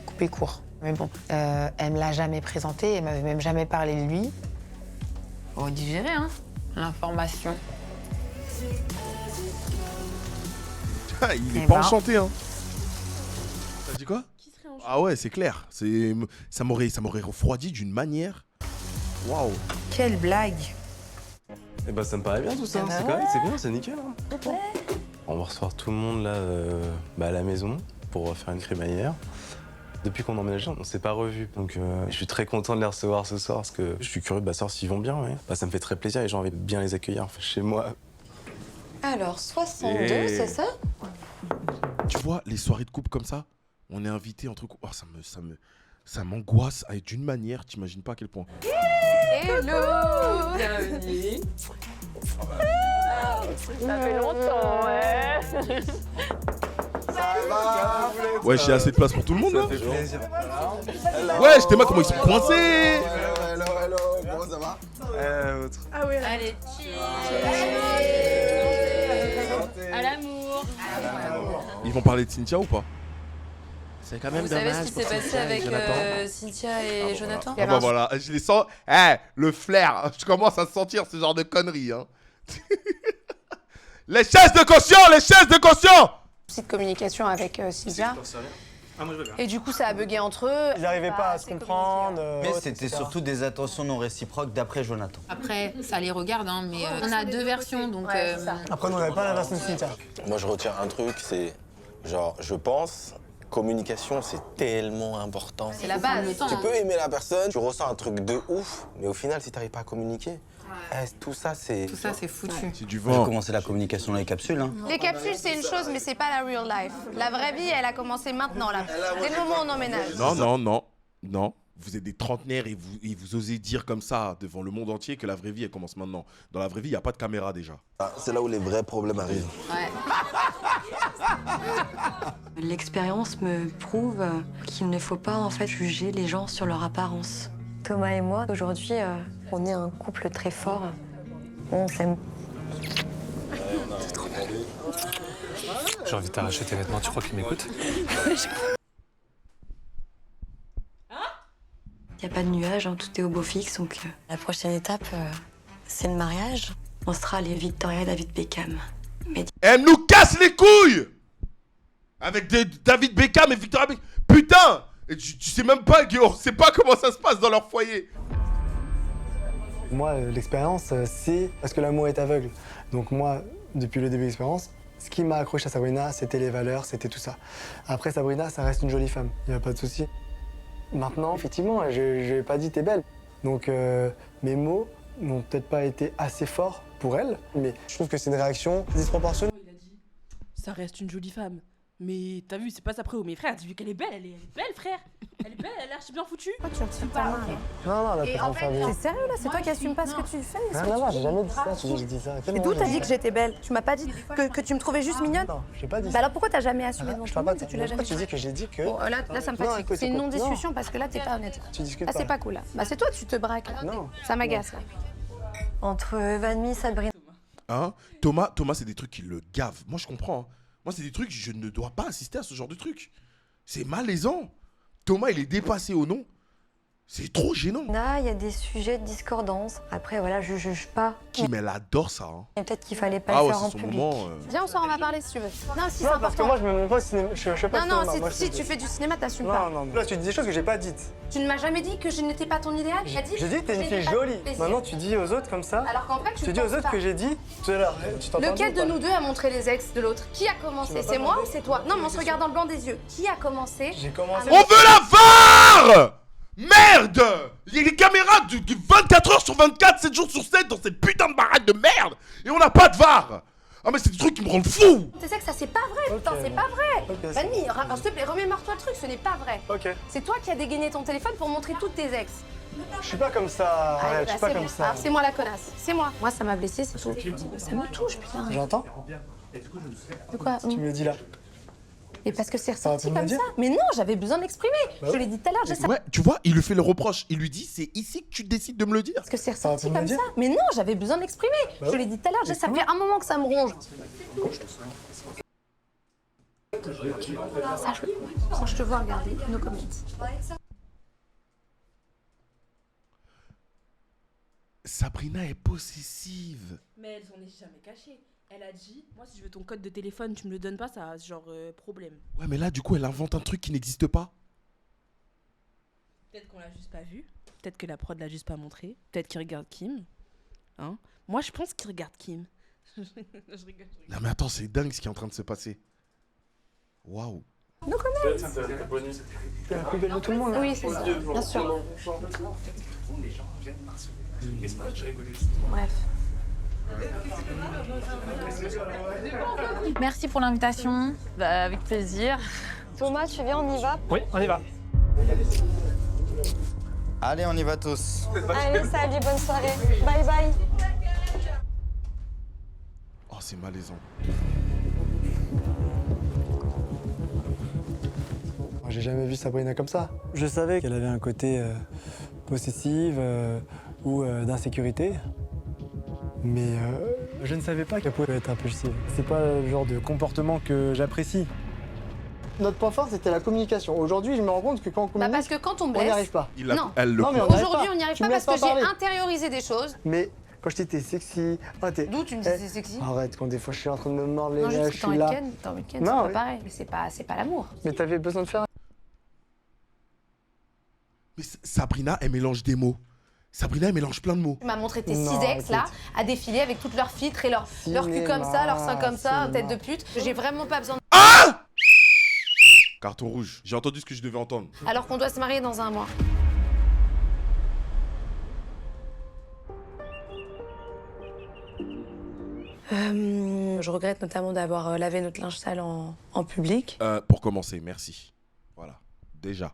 coupé court. Mais bon, elle me l'a jamais présenté, elle m'avait même jamais parlé de lui. Faut digérer, hein, l'information. Ah, il est Eh pas ben. enchanté, hein. T'as dit quoi? Ah ouais, c'est clair. Ça m'aurait refroidi d'une manière. Waouh. Quelle blague. Eh ben ça me paraît bien tout ça, Ah bah c'est ouais. correct, c'est bien, c'est nickel. Hein. On va recevoir tout le monde là à la maison pour faire une crémaillère. Depuis qu'on emménage, on s'est pas revus. Donc je suis très content de les recevoir ce soir parce que je suis curieux de savoir s'ils vont bien. Ouais. Bah, ça me fait très plaisir et j'ai envie de bien les accueillir chez moi. Alors, 62, Et- c'est ça? Tu vois, les soirées de couple comme ça, on est invité entre coups. Oh, ça m'angoisse d'une manière, t'imagines pas à quel point. Hello! Bienvenue. Ça fait longtemps, ouais. Ouais, j'ai assez de place pour tout le monde là. Ça fait plaisir. Ouais, j'étais mal comment ils sont coincés. Hello, comment ça va? Ah ouais. Allez, À l'amour. Ils vont parler de Cynthia ou pas? C'est quand même Vous savez dommage ce qui pour s'est passé Cynthia et avec Jonathan. Cynthia et Jonathan? Ah bah voilà, je les sens. Le flair. Je commence à sentir ce genre de conneries. Hein. Les chaises de caution, les chaises de caution. Petite communication avec Sylvia. Ah, moi je veux bien. Et du coup, ça a bugué entre eux. Ils n'arrivaient pas à se comprendre. Mais c'était surtout des attentions non réciproques d'après Jonathan. Après, ça les regarde, hein, mais on a deux versions, donc... Après, on n'avait pas la version de Cynthia. Moi, je retiens un truc, c'est genre, je pense, communication, c'est tellement important. C'est la base. Tu peux aimer la personne, tu ressens un truc de ouf, mais au final, si t'arrives pas à communiquer, tout ça, c'est... Tout ça, c'est foutu. C'est du On va commencer la communication dans les capsules. Hein. Les capsules, c'est une chose, mais c'est pas la real life. La vraie vie, elle a commencé maintenant, là. Dès le moment où on emménage. Non. Vous êtes des trentenaires et vous osez dire comme ça devant le monde entier que la vraie vie, elle commence maintenant. Dans la vraie vie, il n'y a pas de caméra déjà. C'est là où les vrais problèmes arrivent. L'expérience me prouve qu'il ne faut pas en fait juger les gens sur leur apparence. Thomas et moi, aujourd'hui, on est un couple très fort. On s'aime. J'ai envie de t'arracher tes vêtements, tu crois qu'ils m'écoutent? Il n'y a pas de nuages, hein, tout est au beau fixe. Donc, la prochaine étape, c'est le mariage. On sera les Victoria David Beckham. Mais... Elle nous casse les couilles. Avec David Beckham et Victoria Beckham. Putain. Et tu sais même pas, on sait pas comment ça se passe dans leur foyer. Moi, l'expérience, c'est parce que l'amour est aveugle. Donc moi, depuis le début de l'expérience, ce qui m'a accroché à Sabrina, c'était les valeurs, c'était tout ça. Après, Sabrina, ça reste une jolie femme, il n'y a pas de souci. Maintenant, effectivement, je n'ai pas dit t'es belle. Donc mes mots n'ont peut-être pas été assez forts pour elle, mais je trouve que c'est une réaction disproportionnée. Il a dit, ça reste une jolie femme. Mais t'as vu, c'est pas ça après. Mais frère, t'as vu qu'elle est belle, elle est belle, frère. Elle est belle, elle est archi bien foutue. Pourquoi tu retires ta main là? Non, là, Et en fait, t'es sérieux là? C'est toi qui assumes pas ce que tu fais? Rien à voir, j'ai jamais dit ça, tu dis que je dis ça. Et d'où t'as dit que j'étais belle? Tu m'as pas dit que tu me trouvais juste mignonne? Non, j'ai pas dit ça. Bah alors pourquoi t'as jamais assumé devant Je tout le parle monde pas que tu l'as jamais tu dis que j'ai dit que... Bon, là ça me fatigue. C'est une non-discussion parce que là t'es pas honnête. Tu discutes Là pas. c'est pas cool là. Bah c'est toi, tu te braques là. Non. Ça m'agace là. Entre Vanmi, Sabrina. Hein? Thomas, c'est des trucs qui le gavent. Moi, je comprends. Hein. Moi, c'est des trucs, je ne dois pas assister à ce genre de trucs. C'est malaisant. Thomas, il est dépassé au nom. C'est trop gênant. Là, il y a des sujets de discordance. Après, voilà, je juge pas. Kim, elle adore ça. Hein. Et peut-être qu'il fallait pas le faire en public. Viens, on sort, on va parler si tu veux. Non, si c'est Non, parce que important. moi, je me montre pas au cinéma. Je fais pas de cinéma. Moi, si tu fais du cinéma, t'assumes pas. Non, là, tu dis des choses que j'ai pas dites. Tu ne m'as jamais dit que je n'étais pas ton idéal. J'ai dit que t'es une fille jolie. Maintenant, tu dis aux autres comme ça. Alors qu'en fait, tu dis aux autres que j'ai dit tout à l'heure. Lequel de nous deux a montré les ex de l'autre? Qui a commencé? C'est moi ou c'est toi? Non, mais on se regarde dans le blanc des yeux. Qui a commencé? J'ai commencé. On veut la VAR! Merde! Il y a des caméras de 24 heures sur 24, 7 jours sur 7 dans cette putain de baraque de merde! Et on n'a pas de VAR! Ah mais c'est des trucs qui me rendent fou! Tu sais que ça c'est pas vrai, putain, c'est pas vrai! Vanmi, s'il te plaît, remémore-toi le truc, ce n'est pas vrai. Ok. C'est toi qui as dégainé ton téléphone pour montrer toutes tes ex. Je suis pas comme ça, arrête, je suis pas comme ça. Alors c'est moi la connasse, c'est moi. Moi ça m'a blessé, c'est tout. Ça me touche, putain. J'entends? De quoi? Tu me le dis là. Et parce que c'est ressorti me comme le dire? ça. Mais non, j'avais besoin de l'exprimer. Je l'ai dit tout à l'heure, Ouais, tu vois, il lui fait le reproche. Il lui dit, c'est ici que tu décides de me le dire. Parce que c'est ressorti comme ça. Mais non, j'avais besoin de l'exprimer. Je l'ai dit tout à l'heure, ça fait un moment que ça me ronge. Ça, je te vois regarder, no comments. Sabrina est possessive. Mais elle s'en est jamais cachée. Elle a dit, moi si je veux ton code de téléphone, tu me le donnes pas, ça a genre problème. Ouais, mais là, du coup, elle invente un truc qui n'existe pas. Peut-être qu'on l'a juste pas vu. Peut-être que la prod l'a juste pas montré. Peut-être qu'il regarde Kim. Hein? Moi, je pense qu'il regarde Kim. je rigole. Non, mais attends, c'est dingue ce qui est en train de se passer. Waouh. No comments. T'es la plus belle de tout le monde. Oui, c'est ça, bien sûr. Bref. Merci pour l'invitation. Bah, avec plaisir. Thomas, tu viens, on y va? Oui, on y va. Allez, on y va tous. Allez, salut, bonne soirée. Bye bye. Oh, c'est malaisant. J'ai jamais vu Sabrina comme ça. Je savais qu'elle avait un côté possessif ou d'insécurité. Mais je ne savais pas qu'elle pouvait être impulsive. C'est pas le genre de comportement que j'apprécie. Notre point fort, c'était la communication. Aujourd'hui, je me rends compte que quand on communique, parce que quand on n'y blesse, arrive pas. Non. Elle le Non, mais on n'y arrive Aujourd'hui, pas. on n'y arrive Tu pas me parce laisses que j'ai parler. intériorisé des choses. Mais quand je dis t'es sexy... D'où tu me dis c'est sexy? Arrête, quand des fois je suis en train de me mordre les Non, lèvres, juste je que suis t'as là. envie de ken, t'as envie de ken, Non, c'est pas oui. pareil. Mais c'est pas l'amour. Mais t'avais besoin de faire... Mais Sabrina, elle mélange des mots. Sabrina, elle mélange plein de mots. Tu m'as montré tes Non, 6 ex là, écoute. à défiler avec toutes leurs filtres et leur cul comme ça, leur sein comme ça, tête de pute. J'ai vraiment pas besoin de... Carton rouge. J'ai entendu ce que je devais entendre. Alors qu'on doit se marier dans un mois. Je regrette notamment d'avoir lavé notre linge sale en public. Pour commencer, merci. Voilà. Déjà.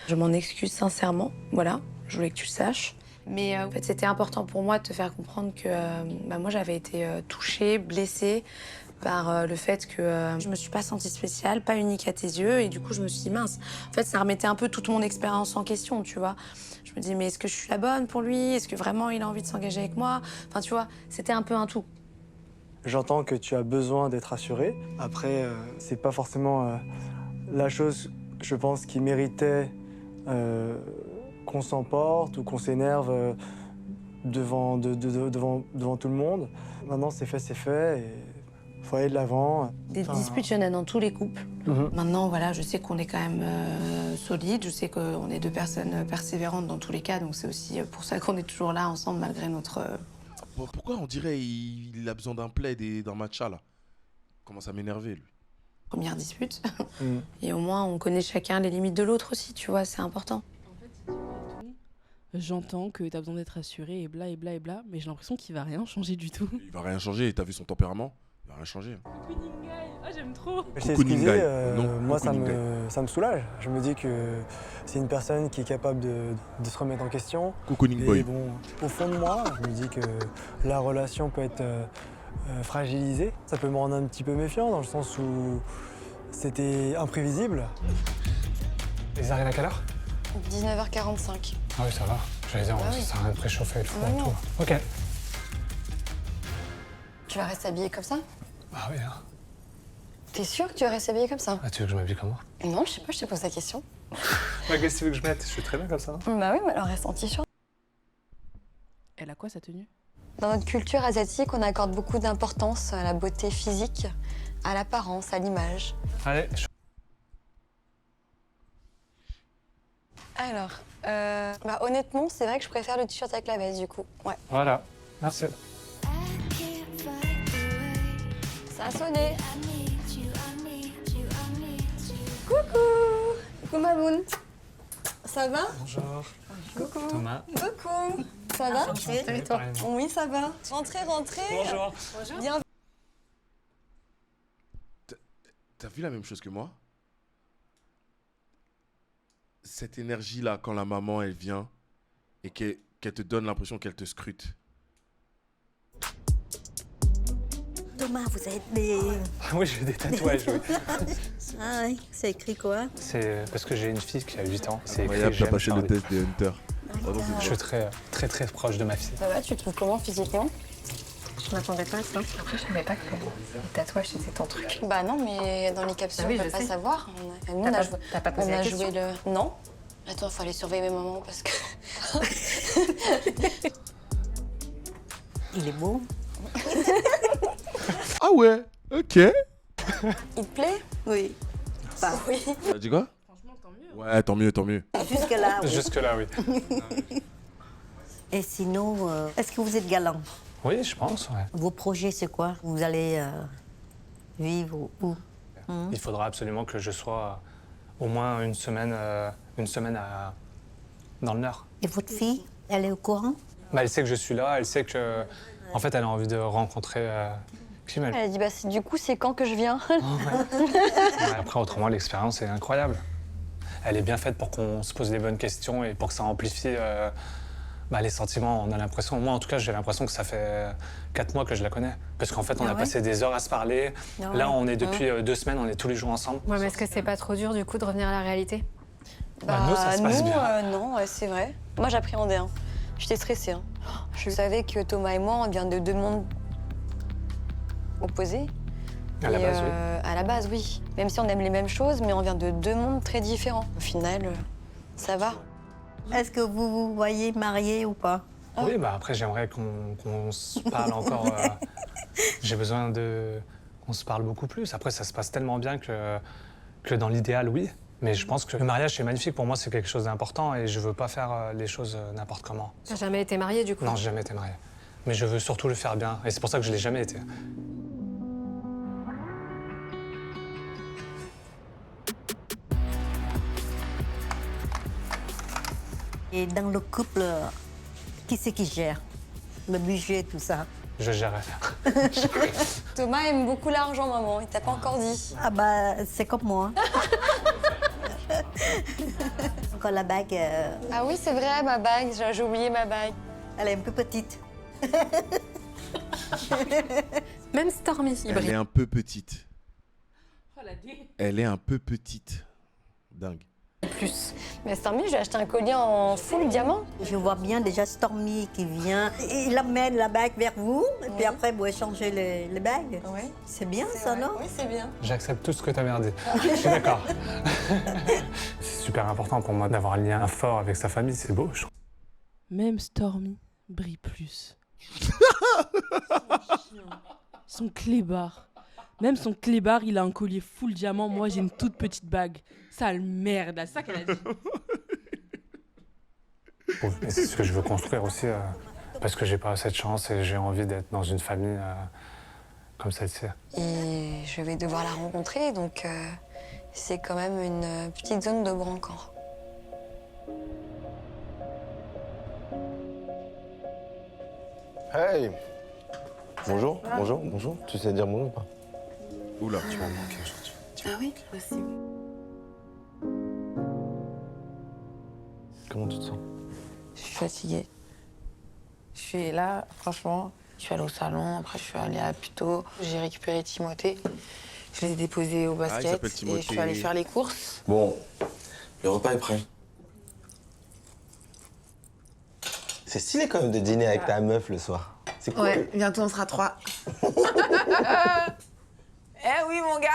Je m'en excuse sincèrement, voilà, je voulais que tu le saches. Mais en fait, c'était important pour moi de te faire comprendre que moi, j'avais été touchée, blessée par le fait que je me suis pas sentie spéciale, pas unique à tes yeux. Et du coup, je me suis dit, mince, en fait, ça remettait un peu toute mon expérience en question, tu vois. Je me dis, mais est-ce que je suis la bonne pour lui? Est-ce que vraiment il a envie de s'engager avec moi? Enfin, tu vois, c'était un peu un tout. J'entends que tu as besoin d'être rassurée. Après, c'est pas forcément la chose, je pense, qui méritait qu'on s'emporte ou qu'on s'énerve devant tout le monde. Maintenant, c'est fait, et faut aller de l'avant. Des disputes, il y en a dans tous les couples. Maintenant, voilà, je sais qu'on est quand même solide, je sais qu'on est deux personnes persévérantes dans tous les cas, donc c'est aussi pour ça qu'on est toujours là ensemble malgré notre... Pourquoi on dirait il a besoin d'un plaid et d'un matcha, là? Commence à m'énerver, lui. Première dispute. Et au moins, on connaît chacun les limites de l'autre aussi, tu vois, c'est important. J'entends que t'as besoin d'être rassuré et bla et bla et bla, mais j'ai l'impression qu'il va rien changer du tout. Il va rien changer, t'as vu son tempérament? Il va rien changer. Ah, j'aime trop. Je t'ai excusé, moi ça me soulage. Je me dis que c'est une personne qui est capable de se remettre en question. Cocooning boy. Bon, au fond de moi, je me dis que la relation peut être fragilisée. Ça peut me rendre un petit peu méfiant dans le sens où c'était imprévisible. Ils arrivent à quelle heure? 19h45. Ah oui, ça va. J'allais dire, ça sert à rien de préchauffer le four et tout. Ok. Tu vas rester habillée comme ça? Ah oui, hein. T'es sûr que tu vas rester habillée comme ça? Ah, tu veux que je m'habille comment? Non, je sais pas, je te pose la question. Qu'est-ce que tu veux que je mette? Je suis très bien comme ça. Bah oui, mais alors reste en t-shirt. Elle a quoi, sa tenue? Dans notre culture asiatique, on accorde beaucoup d'importance à la beauté physique, à l'apparence, à l'image. Allez. Alors, bah honnêtement, c'est vrai que je préfère le t-shirt avec la veste du coup. Ouais. Voilà. Merci. Ça a sonné. Coucou. Coucou Mamoun. Ça va? Bonjour. Coucou. Thomas. Coucou. Ça va? Enchanté. Et toi? Oui, ça va. Rentrez, rentrez. Bonjour. Bien. T'as vu la même chose que moi? Cette énergie-là, quand la maman, elle vient et qu'elle te donne l'impression qu'elle te scrute. Thomas, vous avez des... Oui, j'ai des tatouages, oui. Ah oui, c'est écrit quoi? C'est parce que j'ai une fille qui a 8 ans. C'est écrit Incroyable, t'as j'aime passé le Charlie. test des Hunter. Je suis très proche de ma fille. Ça va, tu te trouves comment physiquement? Je m'attendais pas à ça. Après, je savais pas que le tatouage, c'était ton truc. Bah non, mais dans les capsules, Ah oui, on peut je pas sais. savoir. T'as pas posé on la a question? joué le... Non. Attends, faut aller surveiller mes mamans parce que... Il est beau. Ah ouais, ok. Il te plaît? Oui. Pas. Oui. T'as dit quoi? Franchement, tant mieux. Ouais, tant mieux, tant mieux. Jusque-là, oui. Jusque-là, oui. Et sinon, est-ce que vous êtes galant? Oui, je pense, ouais. Vos projets, c'est quoi? Vous allez vivre où? Il faudra absolument que je sois au moins une semaine dans le Nord. Et votre fille, elle est au courant? Bah, elle sait que je suis là, elle sait que... En fait, elle a envie de rencontrer Kim. Elle a dit, bah du coup, c'est quand que je viens? Après, autrement, l'expérience est incroyable. Elle est bien faite pour qu'on se pose les bonnes questions et pour que ça amplifie les sentiments. On a l'impression, moi en tout cas, j'ai l'impression que ça fait 4 mois que je la connais. Parce qu'en fait, on a passé des heures à se parler. Là, on est depuis 2 semaines, on est tous les jours ensemble. Ouais, mais est-ce que c'est pas trop dur du coup de revenir à la réalité? Nous, ça se passe bien. Non, ouais, c'est vrai. Moi, j'appréhendais. Hein. J'étais stressée. Hein. Je savais que Thomas et moi, on vient de 2 mondes opposés. À la base, oui. À la base, oui. Même si on aime les mêmes choses, mais on vient de 2 mondes très différents. Au final, ça va. Est-ce que vous vous voyez mariés ou pas? Oui, après, j'aimerais qu'on se parle encore. J'ai besoin qu'on se parle beaucoup plus. Après, ça se passe tellement bien que dans l'idéal, oui. Mais je pense que le mariage, c'est magnifique. Pour moi, c'est quelque chose d'important et je veux pas faire les choses n'importe comment. T'as jamais été mariée du coup? Non, j'ai jamais été marié. Mais je veux surtout le faire bien. Et c'est pour ça que je l'ai jamais été. Et dans le couple, qui c'est qui gère le budget, tout ça? Je gère. Thomas aime beaucoup l'argent, maman. Il t'a pas encore dit. Ah bah, c'est comme moi. Encore la bague. Ah oui, c'est vrai, ma bague. J'ai oublié ma bague. Elle est un peu petite. Même Stormy, il Elle brille. est un peu petite. Oh, la dé. Elle est un peu petite. Dingue. Plus. Mais Stormy, j'ai acheté un collier en full diamant. Je vois bien déjà Stormy qui vient, et il amène la bague vers vous, et puis après vous échangez les bagues. Ouais. C'est bien ça, non? Oui, c'est bien. J'accepte tout ce que ta mère dit. Je suis d'accord. C'est super important pour moi d'avoir un lien fort avec sa famille, c'est beau, je trouve. Même Stormy brille plus. Son clébard. Même son clébard, il a un collier full diamant. Moi, j'ai une toute petite bague. Sale merde, là, c'est ça qu'elle a dit. Et c'est ce que je veux construire aussi, parce que j'ai pas cette chance et j'ai envie d'être dans une famille comme celle-ci. Et je vais devoir la rencontrer, donc c'est quand même une petite zone de Brancan. Hey. Bonjour, bonjour, bonjour. Tu sais dire bonjour ou pas? Oula. Tu m'as manqué aujourd'hui. Ah oui, aussi. Comment tu te sens? Je suis fatiguée. Je suis là, franchement, je suis allée au salon, après je suis allée à Puto, j'ai récupéré Timothée, je l'ai déposé au basket s'appelle et Timothée. je suis allée faire les courses. Bon, le repas est prêt. C'est stylé quand même de dîner avec ta meuf le soir. C'est cool. Ouais, bientôt on sera 3. Eh oui, mon gars!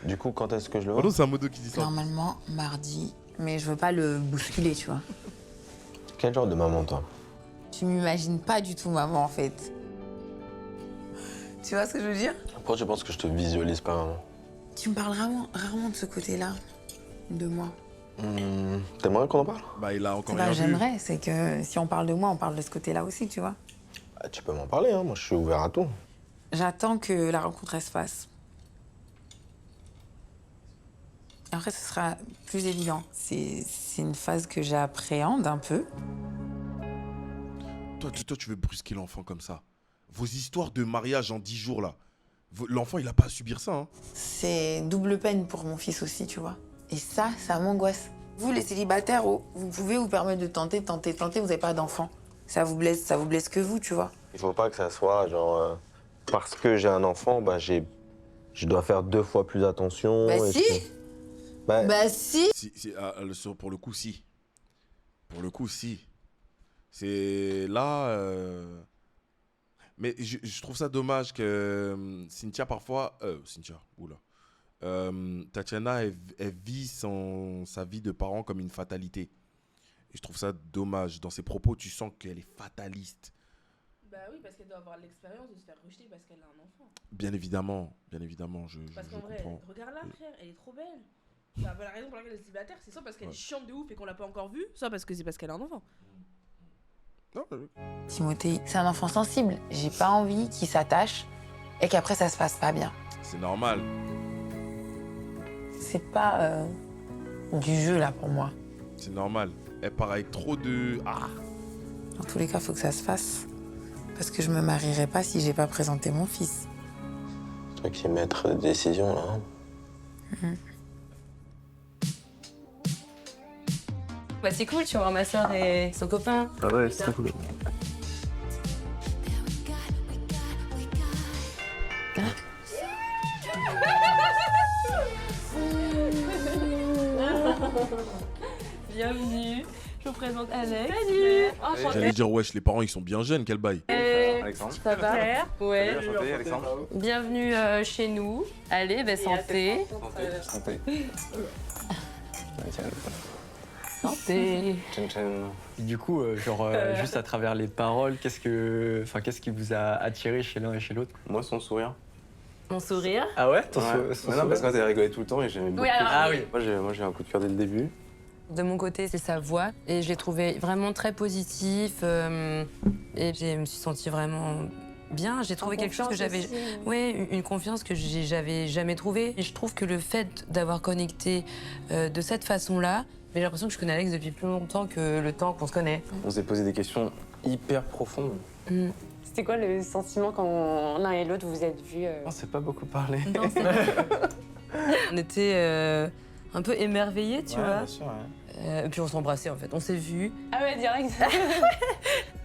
Du coup, quand est-ce que je le vois? Pardon, c'est un modo qui dit ça. Normalement, mardi, mais je veux pas le bousculer, tu vois. Quel genre de maman, toi? Tu m'imagines pas du tout maman, en fait. Tu vois ce que je veux dire? Pourquoi tu penses que je te visualise pas, maman? Tu me parles rarement de ce côté-là, de moi. T'aimerais qu'on en parle? Bah, il a encore Bah, rien vu. j'aimerais, c'est que si on parle de moi, on parle de ce côté-là aussi, tu vois. Ah, tu peux m'en parler, hein. Moi je suis ouvert à tout. J'attends que la rencontre elle se fasse. Après, ce sera plus évident. C'est une phase que j'appréhende un peu. Toi, tu veux brusquer l'enfant comme ça. Vos histoires de mariage en 10 jours, là. L'enfant, il a pas à subir ça, hein. C'est double peine pour mon fils aussi, tu vois. Et ça m'angoisse. Vous, les célibataires, vous pouvez vous permettre de tenter, vous n'avez pas d'enfant. Ça vous blesse que vous, tu vois. Il faut pas que ça soit genre parce que j'ai un enfant, bah je dois faire 2 fois plus attention. Bah et si. Bah si. Pour le coup, si. Pour le coup, si. C'est là... Mais je trouve ça dommage que Cynthia, parfois... Cynthia, oula. Tatiana, elle vit sa vie de parent comme une fatalité. Et je trouve ça dommage. Dans ses propos, tu sens qu'elle est fataliste. Bah oui, parce qu'elle doit avoir l'expérience de se faire rejeter parce qu'elle a un enfant. Bien évidemment, je Parce qu'en vrai, comprends. regarde-la, frère, elle est trop belle. Bah, la raison pour laquelle elle est célibataire, c'est soit parce qu'elle est chiante de ouf et qu'on l'a pas encore vue, soit parce que c'est parce qu'elle a un enfant. Timothée, c'est un enfant sensible. J'ai pas envie qu'il s'attache et qu'après ça se passe pas bien. C'est normal. C'est pas du jeu là pour moi. C'est normal. Elle part avec trop de... Dans tous les cas, faut que ça se fasse. Parce que je me marierai pas si j'ai pas présenté mon fils. C'est toi qui es maître de décision, là. Hein. Bah c'est cool, tu vois ma soeur et son copain. Ah ouais, c'est très cool. Bienvenue, je vous présente Alex. Salut. J'allais dire, wesh, les parents, ils sont bien jeunes, quel bail. Alexandre. Ça va? Ouais. Salut, enchanté, Alexandre. Bienvenue chez nous. Allez, bah, santé. Santé. Santé. Du coup, juste à travers les paroles, qu'est-ce qui vous a attiré chez l'un et chez l'autre? Moi, son sourire. Mon sourire. Ah ouais, Ouais. Non, parce que t'as rigolé tout le temps et j'aimais beaucoup. Oui, alors, Ah oui. Moi, j'ai un coup de cœur dès le début. De mon côté, c'est sa voix et je l'ai trouvé vraiment très positif et je me suis sentie vraiment bien. J'ai trouvé quelque chose que j'avais, une confiance que j'avais jamais trouvée. Et je trouve que le fait d'avoir connecté de cette façon-là, j'ai l'impression que je connais Alex depuis plus longtemps que le temps qu'on se connaît. On s'est posé des questions hyper profondes. C'était quoi le sentiment quand l'un et l'autre vous vous êtes vus On s'est pas beaucoup parlé. On était un peu émerveillés, tu vois. Bien sûr, ouais. Et puis on s'embrassait en fait, on s'est vus. Ah ouais, direct.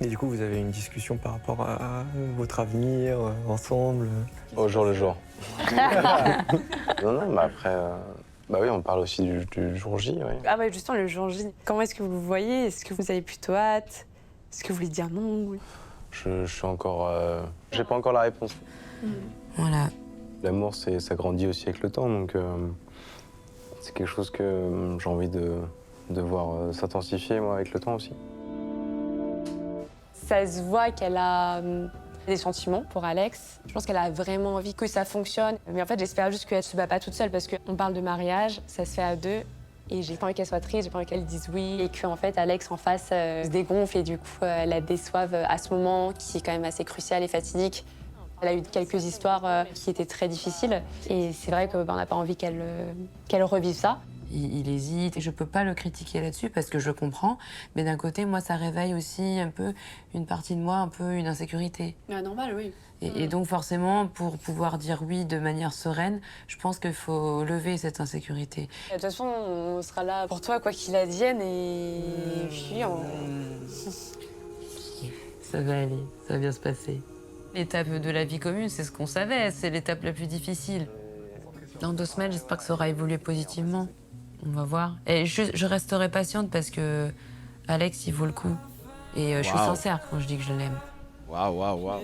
Et du coup, vous avez une discussion par rapport à votre avenir ensemble? Au jour le jour. Non, mais après... Bah oui, on parle aussi du jour J, oui. Ah ouais, justement, le jour J. Comment est-ce que vous le voyez? Est-ce que vous avez plutôt hâte? Est-ce que vous voulez dire non? Je suis encore... J'ai pas encore la réponse. Voilà. L'amour, ça grandit aussi avec le temps, donc c'est quelque chose que j'ai envie de voir s'intensifier, moi, avec le temps aussi. Ça se voit qu'elle a Des sentiments pour Alex. Je pense qu'elle a vraiment envie que ça fonctionne. Mais en fait, j'espère juste qu'elle se bat pas toute seule parce qu'on parle de mariage, ça se fait à deux. Et j'ai pas envie qu'elle soit triste, j'ai pas envie qu'elle dise oui. Et qu'en fait, Alex en face se dégonfle et du coup, elle la déçoive à ce moment qui est quand même assez crucial et fatidique. Elle a eu quelques histoires qui étaient très difficiles. Et c'est vrai qu'on n'a pas envie qu'elle revive ça. Il hésite et je peux pas le critiquer là-dessus parce que je comprends. Mais d'un côté, moi, ça réveille aussi un peu une partie de moi, un peu une insécurité. Normal, oui. Et donc forcément, pour pouvoir dire oui de manière sereine, je pense qu'il faut lever cette insécurité. De toute façon, on sera là pour toi, quoi qu'il advienne. Et puis, Ça va aller, ça va bien se passer. L'étape de la vie commune, c'est ce qu'on savait, c'est l'étape la plus difficile. Dans 2 semaines, j'espère que ça aura évolué positivement. On va voir. Et je resterai patiente parce que Alex, il vaut le coup. Et je suis sincère quand je dis que je l'aime. Waouh.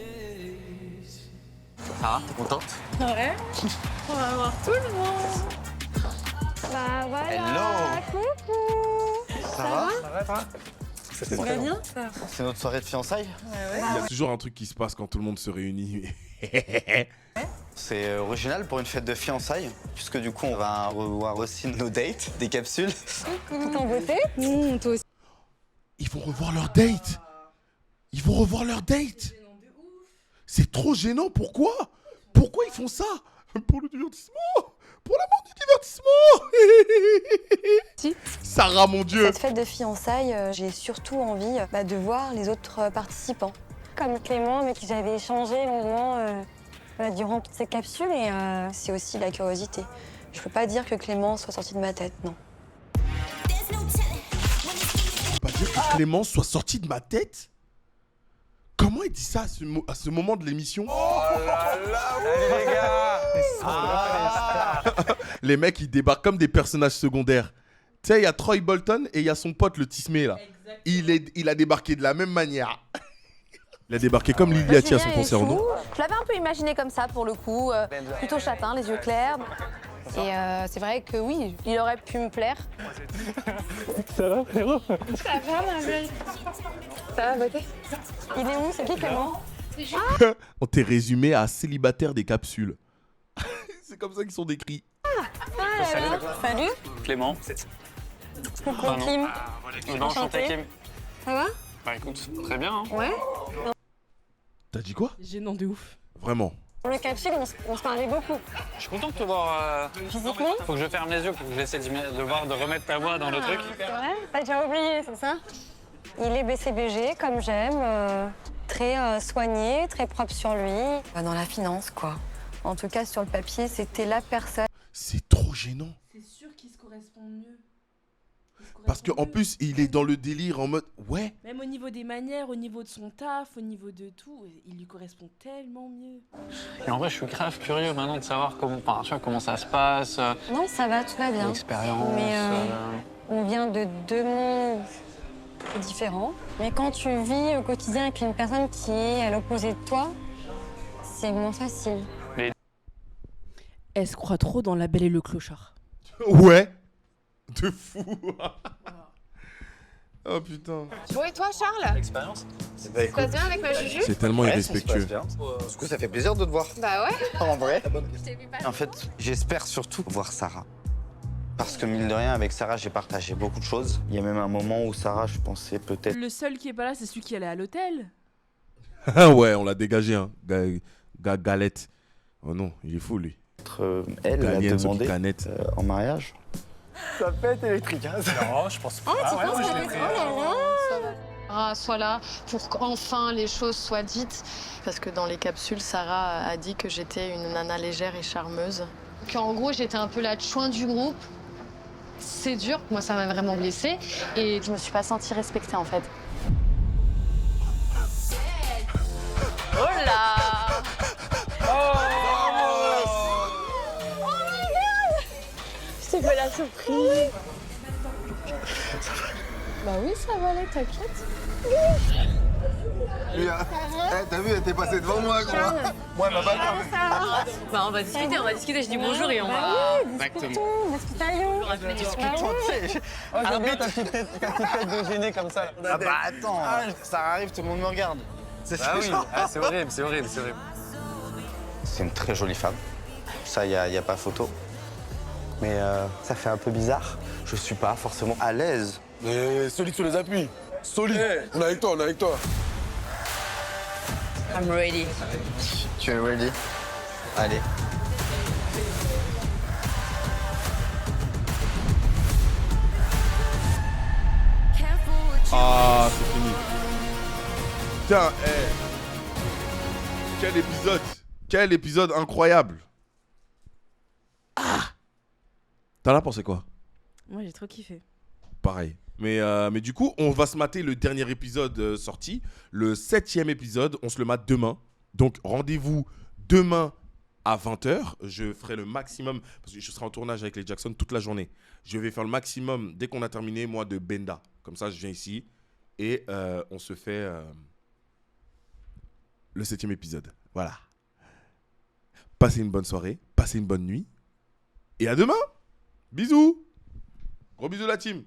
Ça va, t'es contente? Ouais. On va voir tout le monde. Bah voilà. Hello. Coucou. Ça va? Ça va bien, ça? C'est notre soirée de fiançailles? Il y a toujours un truc qui se passe quand tout le monde se réunit. C'est original pour une fête de fiançailles, puisque du coup, on va revoir aussi nos dates, des capsules. Tout en beauté? Toi aussi. Ils vont revoir leur date. Ils vont revoir leur date. C'est trop gênant, pourquoi? Pourquoi ils font ça? Pour le divertissement. Pour l'amour du divertissement. Sarah, mon Dieu. Cette fête de fiançailles, j'ai surtout envie de voir les autres participants. Comme Clément, avec qui j'avais échangé longuement durant toutes ces capsules, et c'est aussi la curiosité. Je peux pas dire que Clément soit sorti de ma tête, non. Pas dire que Clément soit sorti de ma tête? Comment il dit ça à ce moment de l'émission? Salut les gars. Les mecs, ils débarquent comme des personnages secondaires. Tu sais, il y a Troy Bolton et il y a son pote, le Tismé, là. Il a débarqué de la même manière. Il a débarqué comme Liliati à son concert, non? Je l'avais un peu imaginé comme ça, pour le coup. Plutôt châtain, les yeux clairs. Et c'est vrai que oui, il aurait pu me plaire. Ça va, frérot? Ça va, ma belle? Ça va, beauté? Il est où? C'est qui, Clément? On t'est résumé à célibataire des capsules. C'est comme ça qu'ils sont décrits. Salut. Clément. Coucou, Kim. Enchanté, Kim. Ça va? Bah écoute, très bien. Hein. Ouais. T'as dit quoi? Gênant de ouf. Vraiment. Pour le capsule, on se parlait beaucoup. Je suis content de te voir. Physiquement? Faut que je ferme les yeux pour que j'essaie de remettre ta voix dans le truc. C'est vrai? T'as déjà oublié, c'est ça? Il est BCBG, comme j'aime, très soigné, très propre sur lui. Dans la finance, quoi. En tout cas, sur le papier, c'était la personne. C'est trop gênant. C'est sûr qu'ils se correspondent mieux. Parce qu'en plus, il est dans le délire en mode... Ouais. Même au niveau des manières, au niveau de son taf, au niveau de tout, il lui correspond tellement mieux. Et en vrai, je suis grave curieux maintenant de savoir comment ça se passe. Non, ça va, tout va bien. L'expérience. Mais on vient de 2 mondes différents. Mais quand tu vis au quotidien avec une personne qui est à l'opposé de toi, c'est moins facile. Elle se croit trop dans La Belle et le Clochard. Ouais. De fou. Oh putain. Bon, et toi, Charles? L'expérience. Ça se passe bien avec ma Juju? C'est tellement irrespectueux. Du coup, ça fait plaisir de te voir. Bah ouais. En vrai. Je t'ai vu pas. En fait, j'espère surtout voir Sarah. Parce que mine de rien, avec Sarah, j'ai partagé beaucoup de choses. Il y a même un moment où Sarah, je pensais peut-être... Le seul qui est pas là, c'est celui qui allait à l'hôtel. Ah ouais, on l'a dégagé, hein. Galette. Oh non, il est fou, lui. Elle a Galien, demandé en mariage. Ça pète électrique, hein? Non, je pense pas. Ah, tu penses je que l'ai pris. Sarah soit là pour qu'enfin les choses soient dites. Parce que dans les capsules, Sarah a dit que j'étais une nana légère et charmeuse. Qu'en gros, j'étais un peu la chouin du groupe. C'est dur, moi ça m'a vraiment blessée. Et je me suis pas sentie respectée en fait. Oh là! Je t'ai fait la surprise. Bah oui, ça va aller, t'inquiète. T'as vu, elle t'est passée devant moi, quoi. Moi, elle m'a pas Bah, on va discuter, je dis bonjour et on va... Discutons. Discutons, tu sais. J'aime bien ta petite tête de gêné comme ça. Ah bah attends, Sarah arrive, tout le monde me regarde. Ah oui, c'est horrible, c'est horrible, c'est horrible. C'est une très jolie femme. Ça, il n'y a pas photo. Mais ça fait un peu bizarre. Je suis pas forcément à l'aise. Mais solide sur les appuis. Solide. On est avec toi, on est avec toi. I'm ready. Tu es ready? Allez. Ah, c'est fini. Putain, quel épisode. Quel épisode incroyable. Ah. T'en as pensé quoi? Moi, j'ai trop kiffé. Pareil. Mais du coup, on va se mater le dernier épisode sorti, le 7e épisode. On se le mate demain. Donc, rendez-vous demain à 20h. Je ferai le maximum, parce que je serai en tournage avec les Jackson toute la journée. Je vais faire le maximum, dès qu'on a terminé, moi, de Benda. Comme ça, je viens ici et on se fait le 7e épisode. Voilà. Passez une bonne soirée, passez une bonne nuit. Et à demain. Bisous. Gros bisous la team.